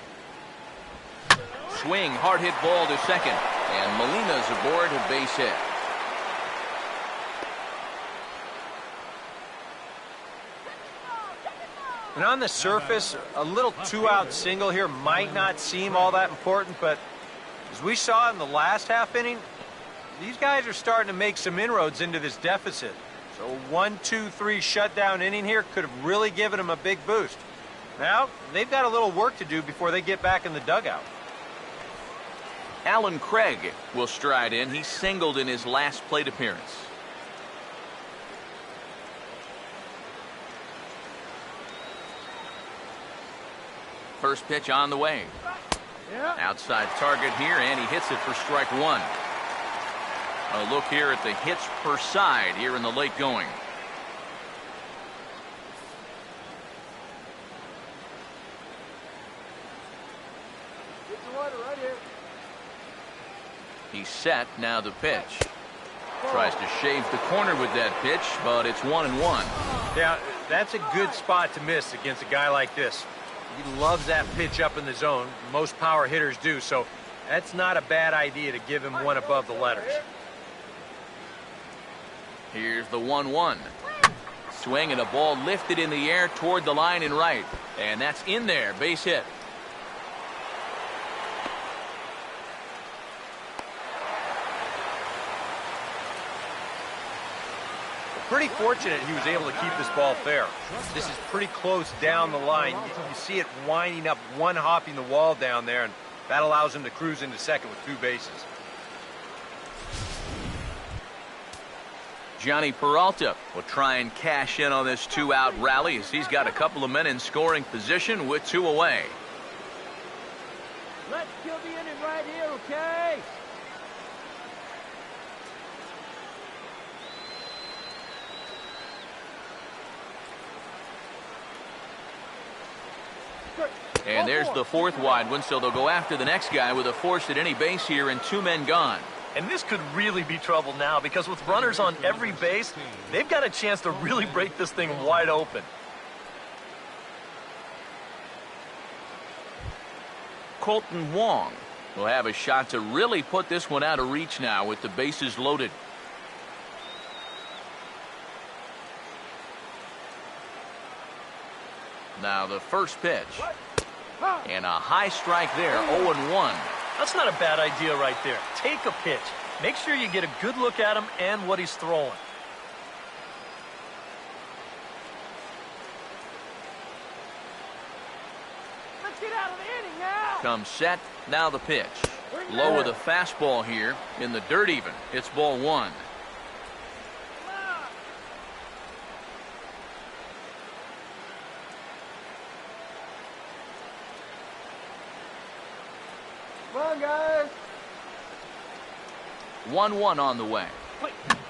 A: Swing, hard hit ball to second, and Molina's aboard a base hit.
C: And on the surface, a little 2-out single here might not seem all that important, but as we saw in the last half inning, these guys are starting to make some inroads into this deficit. So a 1-2-3 shutdown inning here could have really given them a big boost. Now, they've got a little work to do before they get back in the dugout.
A: Alan Craig will stride in. He singled in his last plate appearance. First pitch on the way. Outside target here, and he hits it for strike one. A look here at the hits per side here in the late going. He's set. Now the pitch. Tries to shave the corner with that pitch, but it's 1-1.
C: Yeah, that's a good spot to miss against a guy like this. He loves that pitch up in the zone. Most power hitters do, so that's not a bad idea to give him one above the letters.
A: Here's the 1-1. Swing and a ball lifted in the air toward the line and right. And that's in there. Base hit.
C: Pretty fortunate he was able to keep this ball fair. This is pretty close down the line. You see it winding up, one hopping the wall down there, and that allows him to cruise into second with 2 bases.
A: Johnny Peralta will try and cash in on this 2-out rally as he's got a couple of men in scoring position with 2 away.
F: Let's kill the inning right here, okay?
A: And there's the 4th wide one, so they'll go after the next guy with a force at any base here and 2 men gone.
B: And this could really be trouble now because with runners on every base, they've got a chance to really break this thing wide open.
A: Colton Wong will have a shot to really put this one out of reach now with the bases loaded. Now the first pitch. And a high strike there, 0-1.
B: That's not a bad idea right there. Take a pitch. Make sure you get a good look at him and what he's throwing.
F: Let's get out of the inning now.
A: Comes set. Now the pitch. Low with a fastball here. In the dirt even. It's ball 1.
F: Come on, guys.
A: 1-1 on the way.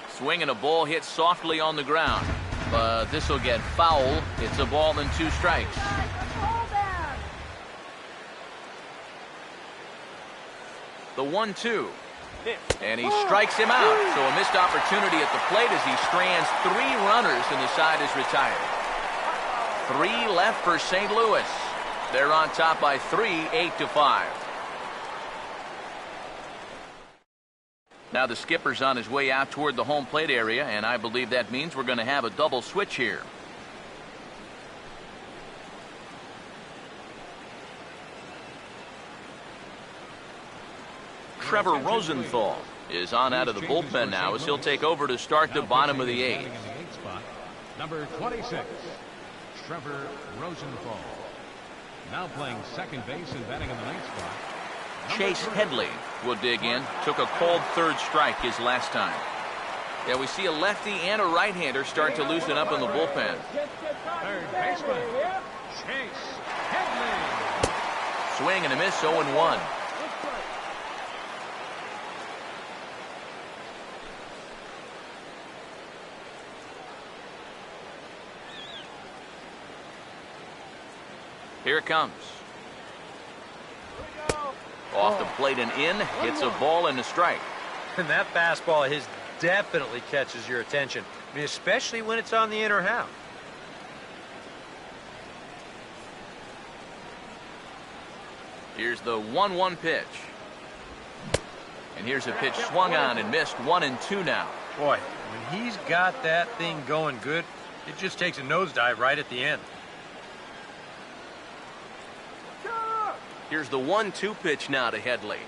A: Swinging a ball hit softly on the ground. But this will get foul. It's a ball and 2 strikes. The 1-2. And he strikes him out. So a missed opportunity at the plate as he strands 3 runners and the side is retired. 3 left for St. Louis. They're on top by 3, 8-5. Now the skipper's on his way out toward the home plate area, and I believe that means we're going to have a double switch here. Trevor Rosenthal is on out of the bullpen now as he'll take over to start the bottom of the 8th.
D: Number 26, Trevor Rosenthal. Now playing second base and batting in the 9th spot.
A: Chase Headley will dig in. Took a called 3rd strike his last time. Yeah, we see a lefty and a right-hander start to loosen up in the bullpen.
D: Third baseman, Chase Headley.
A: Swing and a miss, 0-1. Here it comes. Off the plate and in. Hits a ball and a strike.
C: And that fastball of his definitely catches your attention. I mean, especially when it's on the inner half.
A: Here's the 1-1 pitch. And here's a pitch swung on and missed. 1-2 now.
C: Boy, when he's got that thing going good, it just takes a nosedive right at the end.
A: Here's the 1-2 pitch now to Headley.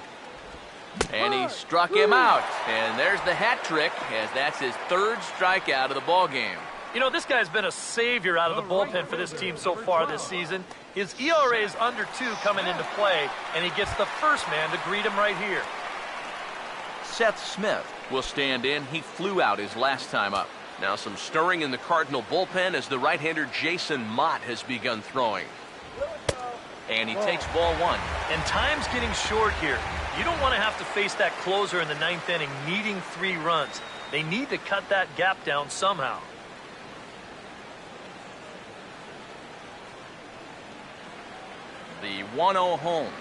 A: And he struck him out. And there's the hat trick, as that's his 3rd strikeout of the ball game.
B: You know, this guy's been a savior out of the bullpen for this team so far this season. His ERA is under 2 coming into play, and he gets the first man to greet him right here.
A: Seth Smith will stand in. He flew out his last time up. Now some stirring in the Cardinal bullpen as the right-hander Jason Mott has begun throwing. And he takes ball one.
B: And time's getting short here. You don't want to have to face that closer in the ninth inning needing 3 runs. They need to cut that gap down somehow.
A: The 1-0 home.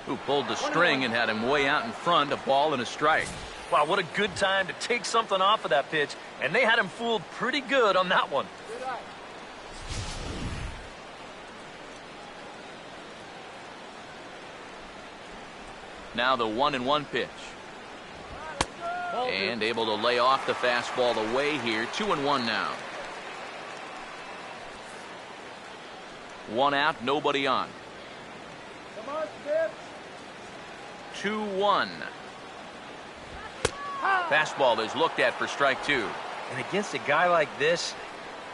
A: Who pulled the string and had him way out in front, a ball and a strike.
B: Wow, what a good time to take something off of that pitch. And they had him fooled pretty good on that one.
A: Now the 1-1 pitch. And able to lay off the fastball away here. 2-1 now. 1 out, nobody on.
F: Come on, Pips.
A: 2-1. Fastball is looked at for strike 2.
C: And against a guy like this,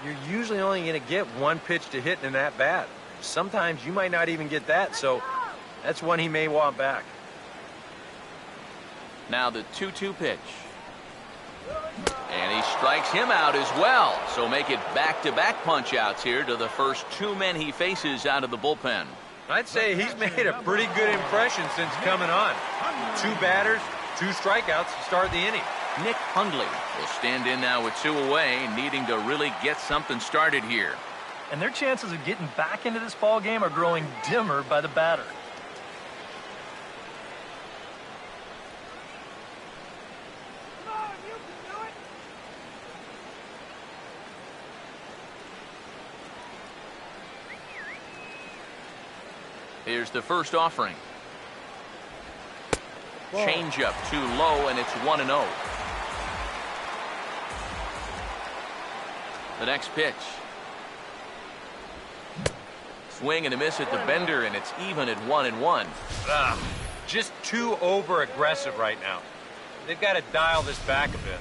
C: you're usually only going to get 1 pitch to hit in that bat. Sometimes you might not even get that, so that's one he may want back.
A: Now the 2-2 pitch. And he strikes him out as well. So make it back-to-back punch-outs here to the first 2 men he faces out of the bullpen.
C: I'd say he's made a pretty good impression since coming on. 2 batters, 2 strikeouts to start the inning.
A: Nick Hundley will stand in now with 2 away, needing to really get something started here.
B: And their chances of getting back into this ball game are growing dimmer by the batter.
F: Come on, you can do it.
A: Here's the first offering. Changeup too low, and it's 1-0. The next pitch. Swing and a miss at the bender, and it's even at 1-1.
C: Just too over-aggressive right now. They've got to dial this back a bit.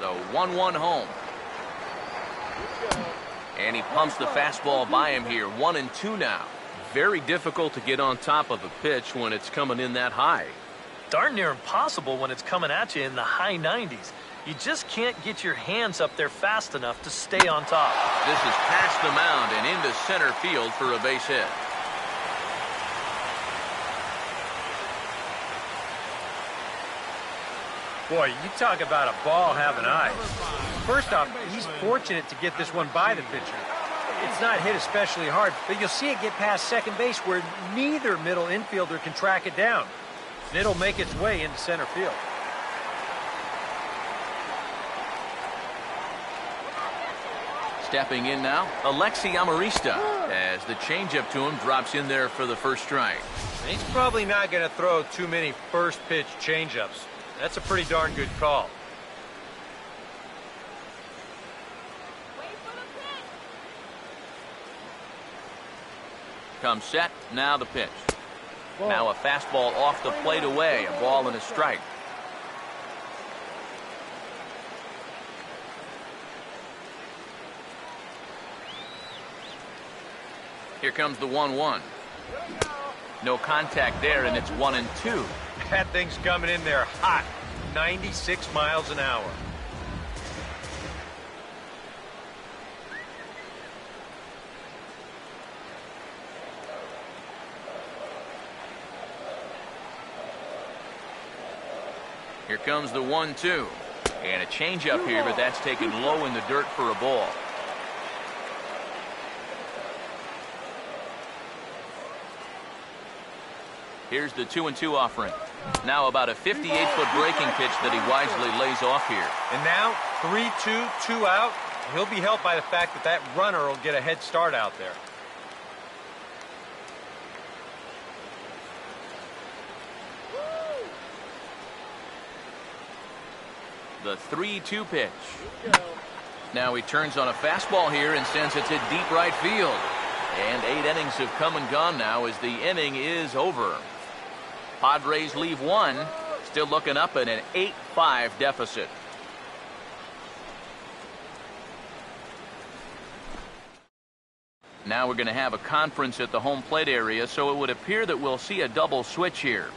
A: The 1-1 home. And he pumps the fastball by him here. 1-2 now. Very difficult to get on top of a pitch when it's coming in that high.
B: Darn near impossible when it's coming at you in the high 90s. You just can't get your hands up there fast enough to stay on top.
A: This is past the mound and into center field for a base hit.
C: Boy, you talk about a ball having eyes. First off, he's fortunate to get this one by the pitcher. It's not hit especially hard, but you'll see it get past second base where neither middle infielder can track it down. And it'll make its way into center field.
A: Stepping in now, Alexi Amarista, as the changeup to him drops in there for the first strike.
C: He's probably not going to throw too many first pitch changeups. That's a pretty darn good call.
E: Wait for the pitch.
A: Comes set, now the pitch. Now a fastball off the plate away, a ball and a strike. Here comes the 1-1. No contact there, and it's 1-2.
C: That thing's coming in there hot. 96 miles an hour.
A: Here comes the 1-2. And a changeup here, but that's taken low in the dirt for a ball. Here's the 2-2 offering. Now about a 58-foot breaking pitch that he wisely lays off here.
C: And now 3-2, 2 out. He'll be helped by the fact that that runner will get a head start out there.
A: The 3-2 pitch. Now he turns on a fastball here and sends it to deep right field. And 8 innings have come and gone now as the inning is over. Padres leave 1, still looking up at an 8-5 deficit. Now we're going to have a conference at the home plate area, so it would appear that we'll see a double switch here.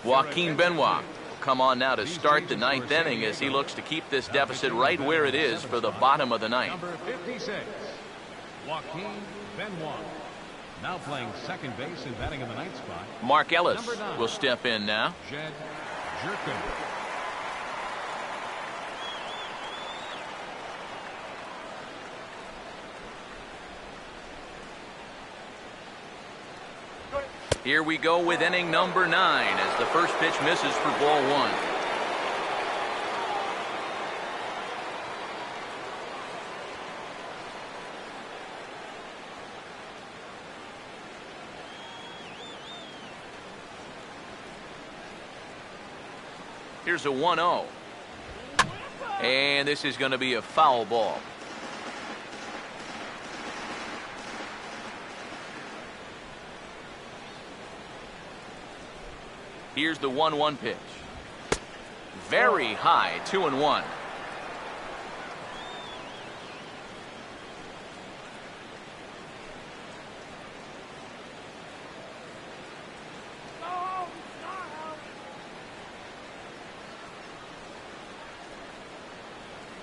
A: Joaquin Benoit will come on now to start the ninth inning as he looks to keep this deficit right where it is for the bottom of the ninth.
D: Number 56, Joaquin Benoit. Now playing second base and batting in the ninth spot.
A: Mark Ellis will step in now.
D: Jed Jerkin.
A: Here we go with inning number 9 as the first pitch misses for ball 1. Here's a 1-0. And this is going to be a foul ball. Here's the 1-1 pitch. Very high, 2-1.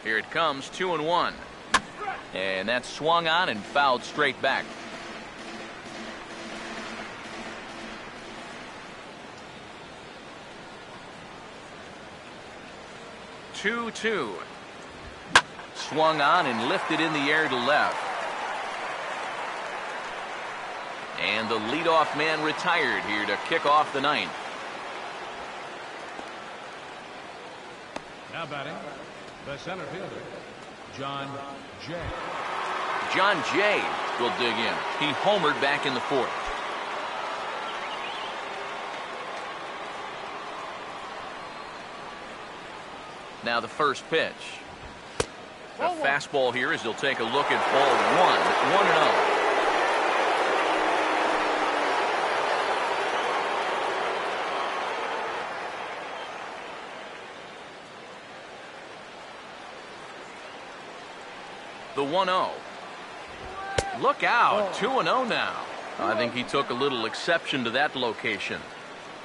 A: Here it comes, 2-1. And that's swung on and fouled straight back. Two. Swung on and lifted in the air to left. And the leadoff man retired here to kick off the ninth.
D: Now batting, the center fielder, John Jay.
A: John Jay will dig in. He homered back in the fourth. Now the first pitch. A fastball here as they'll take a look at ball 1. 1-0. The 1-0. Look out. 2-0 now. I think he took a little exception to that location.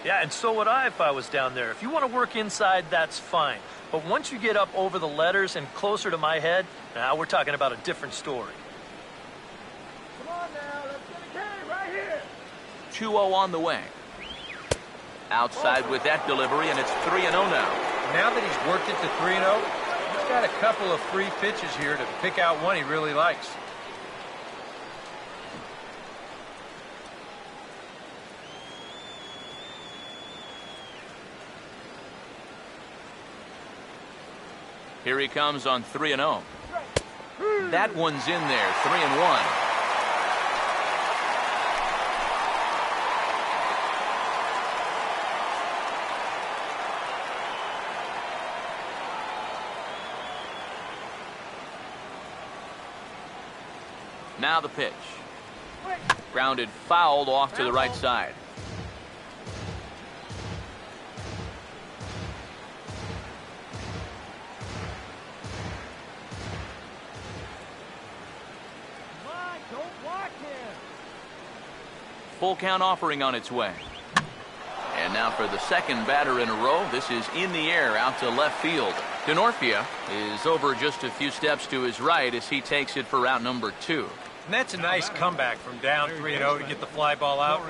B: Yeah, and so would I if I was down there. If you want to work inside, that's fine. But once you get up over the letters and closer to my head, now we're talking about a different story.
F: Come on now, let's get a game right here.
A: 2-0 on the way. Outside with that delivery, and it's 3-0 now.
C: Now that he's worked it to 3-0, he's got a couple of free pitches here to pick out one he really likes.
A: Here he comes on 3-0. That one's in there, 3-1. Now the pitch. Grounded fouled off to the right side. Full count offering on its way. And now for the second batter in a row. This is in the air out to left field. Denorfia is over just a few steps to his right as he takes it for route number 2.
C: And that's a nice comeback from down 3-0 to get the fly ball out.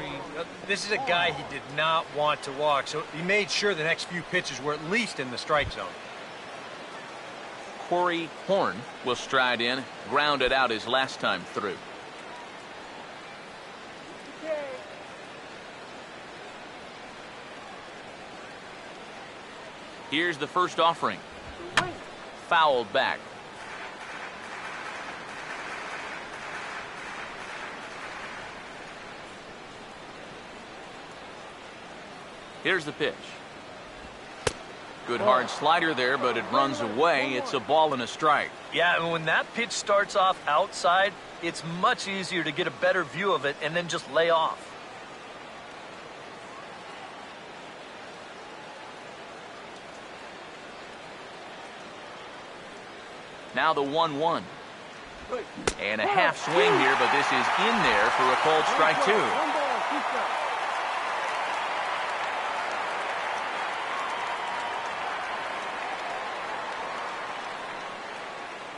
C: This is a guy he did not want to walk, so he made sure the next few pitches were at least in the strike zone.
A: Corey Horn will stride in, grounded out his last time through. Here's the first offering. Fouled back. Here's the pitch. Good hard slider there, but it runs away. It's a ball and a strike.
B: Yeah, and when that pitch starts off outside, it's much easier to get a better view of it and then just lay off.
A: Now the 1-1. And a half swing here, but this is in there for a called strike 2.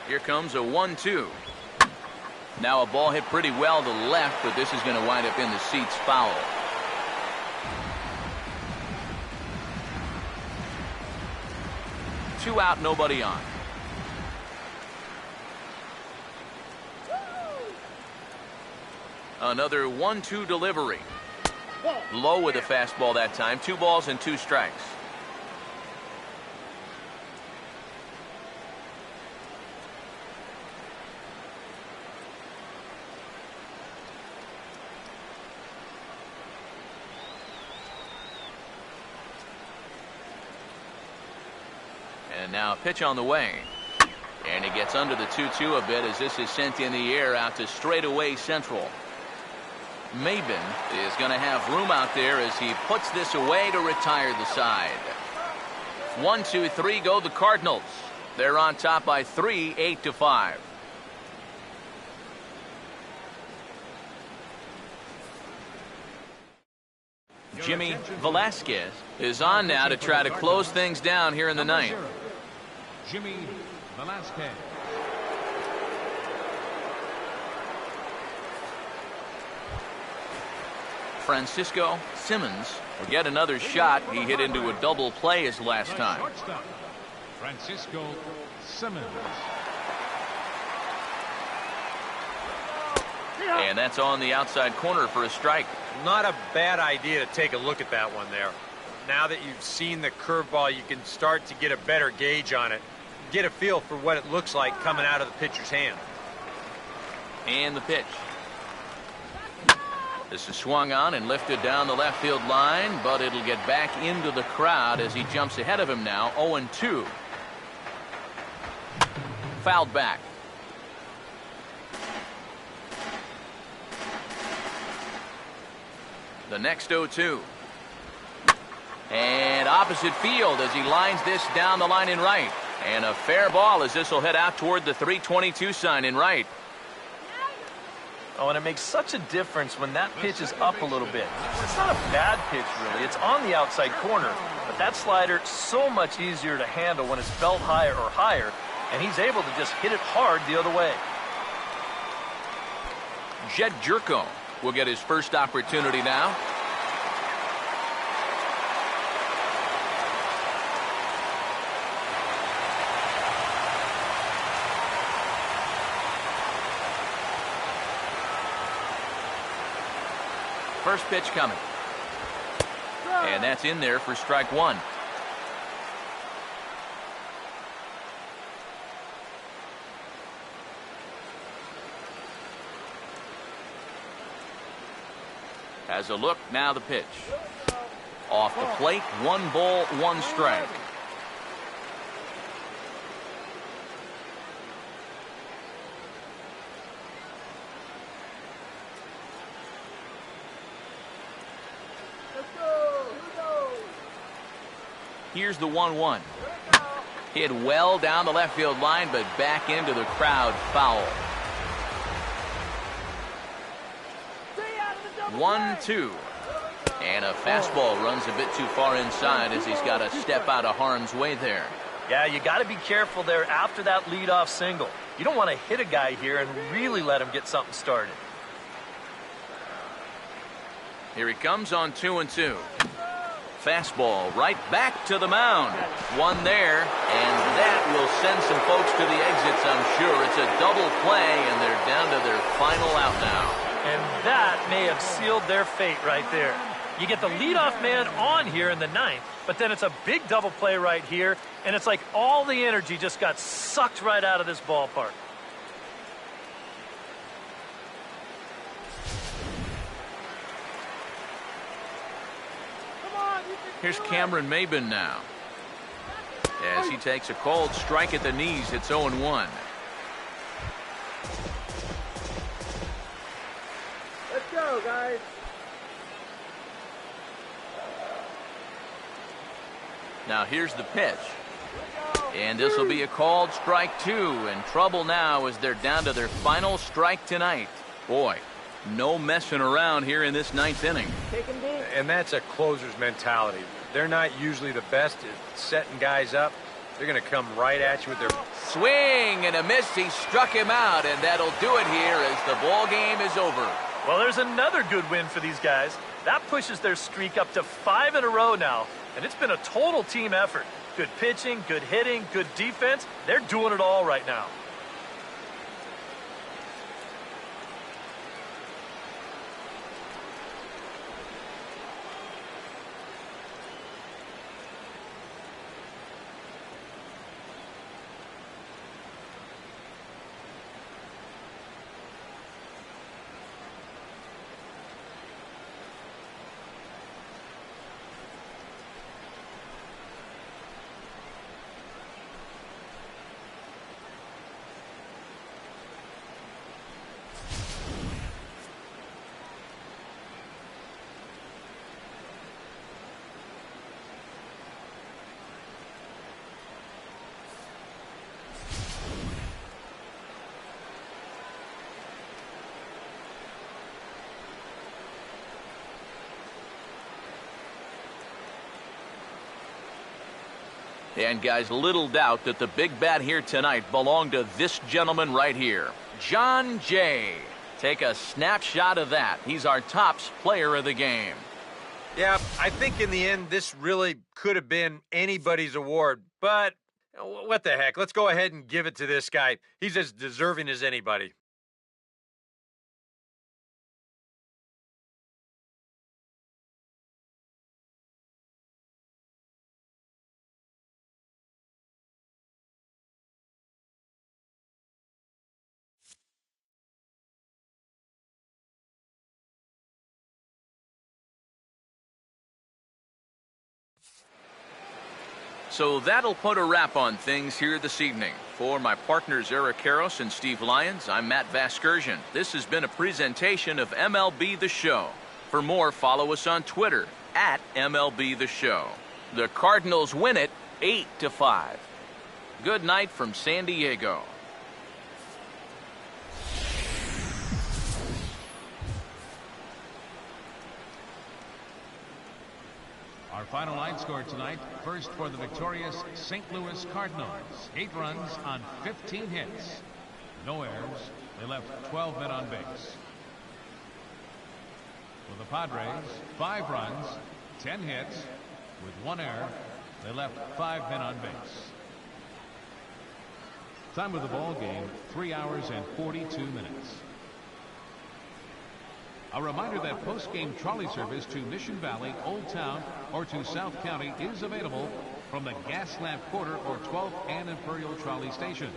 A: Here comes a 1-2. Now a ball hit pretty well to left, but this is going to wind up in the seats foul. Two out, nobody on. Another 1-2 delivery. Low with a fastball that time. 2 balls and 2 strikes. And now a pitch on the way. And he gets under the 2-2 a bit as this is sent in the air out to straightaway central. Maben is going to have room out there as he puts this away to retire the side. 1-2-3 go the Cardinals. They're on top by 3, 8-5. Jimmy Velasquez is on now to try to close things down here in the ninth.
D: Jimmy Velasquez.
A: Francisco Simmons will get another shot. He hit into a double play his last time.
D: Francisco Simmons.
A: And that's on the outside corner for a strike.
C: Not a bad idea to take a look at that one there. Now that you've seen the curveball, you can start to get a better gauge on it. Get a feel for what it looks like coming out of the pitcher's hand.
A: And the pitch. This is swung on and lifted down the left field line, but it'll get back into the crowd as he jumps ahead of him now. 0-2. Fouled back. The next 0-2. And opposite field as he lines this down the line in right. And a fair ball as this will head out toward the 322 sign in right.
B: Oh, and it makes such a difference when that pitch is up a little bit. It's not a bad pitch, really. It's on the outside corner. But that slider, so much easier to handle when it's belt high or higher. And he's able to just hit it hard the other way.
A: Jed Jerko will get his first opportunity now. First pitch coming. And that's in there for strike one. Has a look, now the pitch. Off the plate, 1 ball, 1 strike. Here's the 1-1. Hit well down the left field line, but back into the crowd, foul. 1-2. And a fastball runs a bit too far inside as he's got to step out of harm's way there.
B: Yeah, you got to be careful there after that leadoff single. You don't want to hit a guy here and really let him get something started.
A: Here he comes on 2-2. Fastball right back to the mound. One there, and that will send some folks to the exits, I'm sure. It's a double play, and they're down to their final out now.
B: And that may have sealed their fate right there. You get the leadoff man on here in the ninth, but then it's a big double play right here, and it's like all the energy just got sucked right out of this ballpark.
A: Here's Cameron Maben now. As he takes a cold strike at the knees, it's 0-1.
F: Let's go, guys.
A: Now here's the pitch. And this will be a called strike 2. And trouble now as they're down to their final strike tonight. Boy, no messing around here in this ninth inning.
C: And that's a closer's mentality. They're not usually the best at setting guys up. They're going to come right at you with their...
A: Swing and a miss. He struck him out, and that'll do it here as the ball game is over.
B: Well, there's another good win for these guys. That pushes their streak up to 5 in a row now, and it's been a total team effort. Good pitching, good hitting, good defense. They're doing it all right now.
A: And guys, little doubt that the big bat here tonight belonged to this gentleman right here, John Jay. Take a snapshot of that. He's our tops player of the game.
C: Yeah, I think in the end, this really could have been anybody's award. But what the heck? Let's go ahead and give it to this guy. He's as deserving as anybody.
A: So that'll put a wrap on things here this evening. For my partners Eric Karros and Steve Lyons, I'm Matt Vasgersian. This has been a presentation of MLB The Show. For more, follow us on Twitter at MLB The Show. The Cardinals win it 8-5. Good night from San Diego.
D: Our final line score tonight, first for the victorious St. Louis Cardinals. 8 runs on 15 hits. No errors. They left 12 men on base. For the Padres, 5 runs, 10 hits, with 1 error. They left 5 men on base. Time of the ball game, 3 hours and 42 minutes. A reminder that post-game trolley service to Mission Valley, Old Town, or to South County is available from the Gaslamp Quarter or 12th and Imperial trolley stations.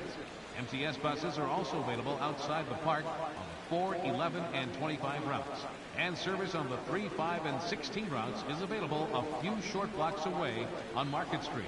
D: MTS buses are also available outside the park on the 4, 11, and 25 routes. And service on the 3, 5, and 16 routes is available a few short blocks away on Market Street.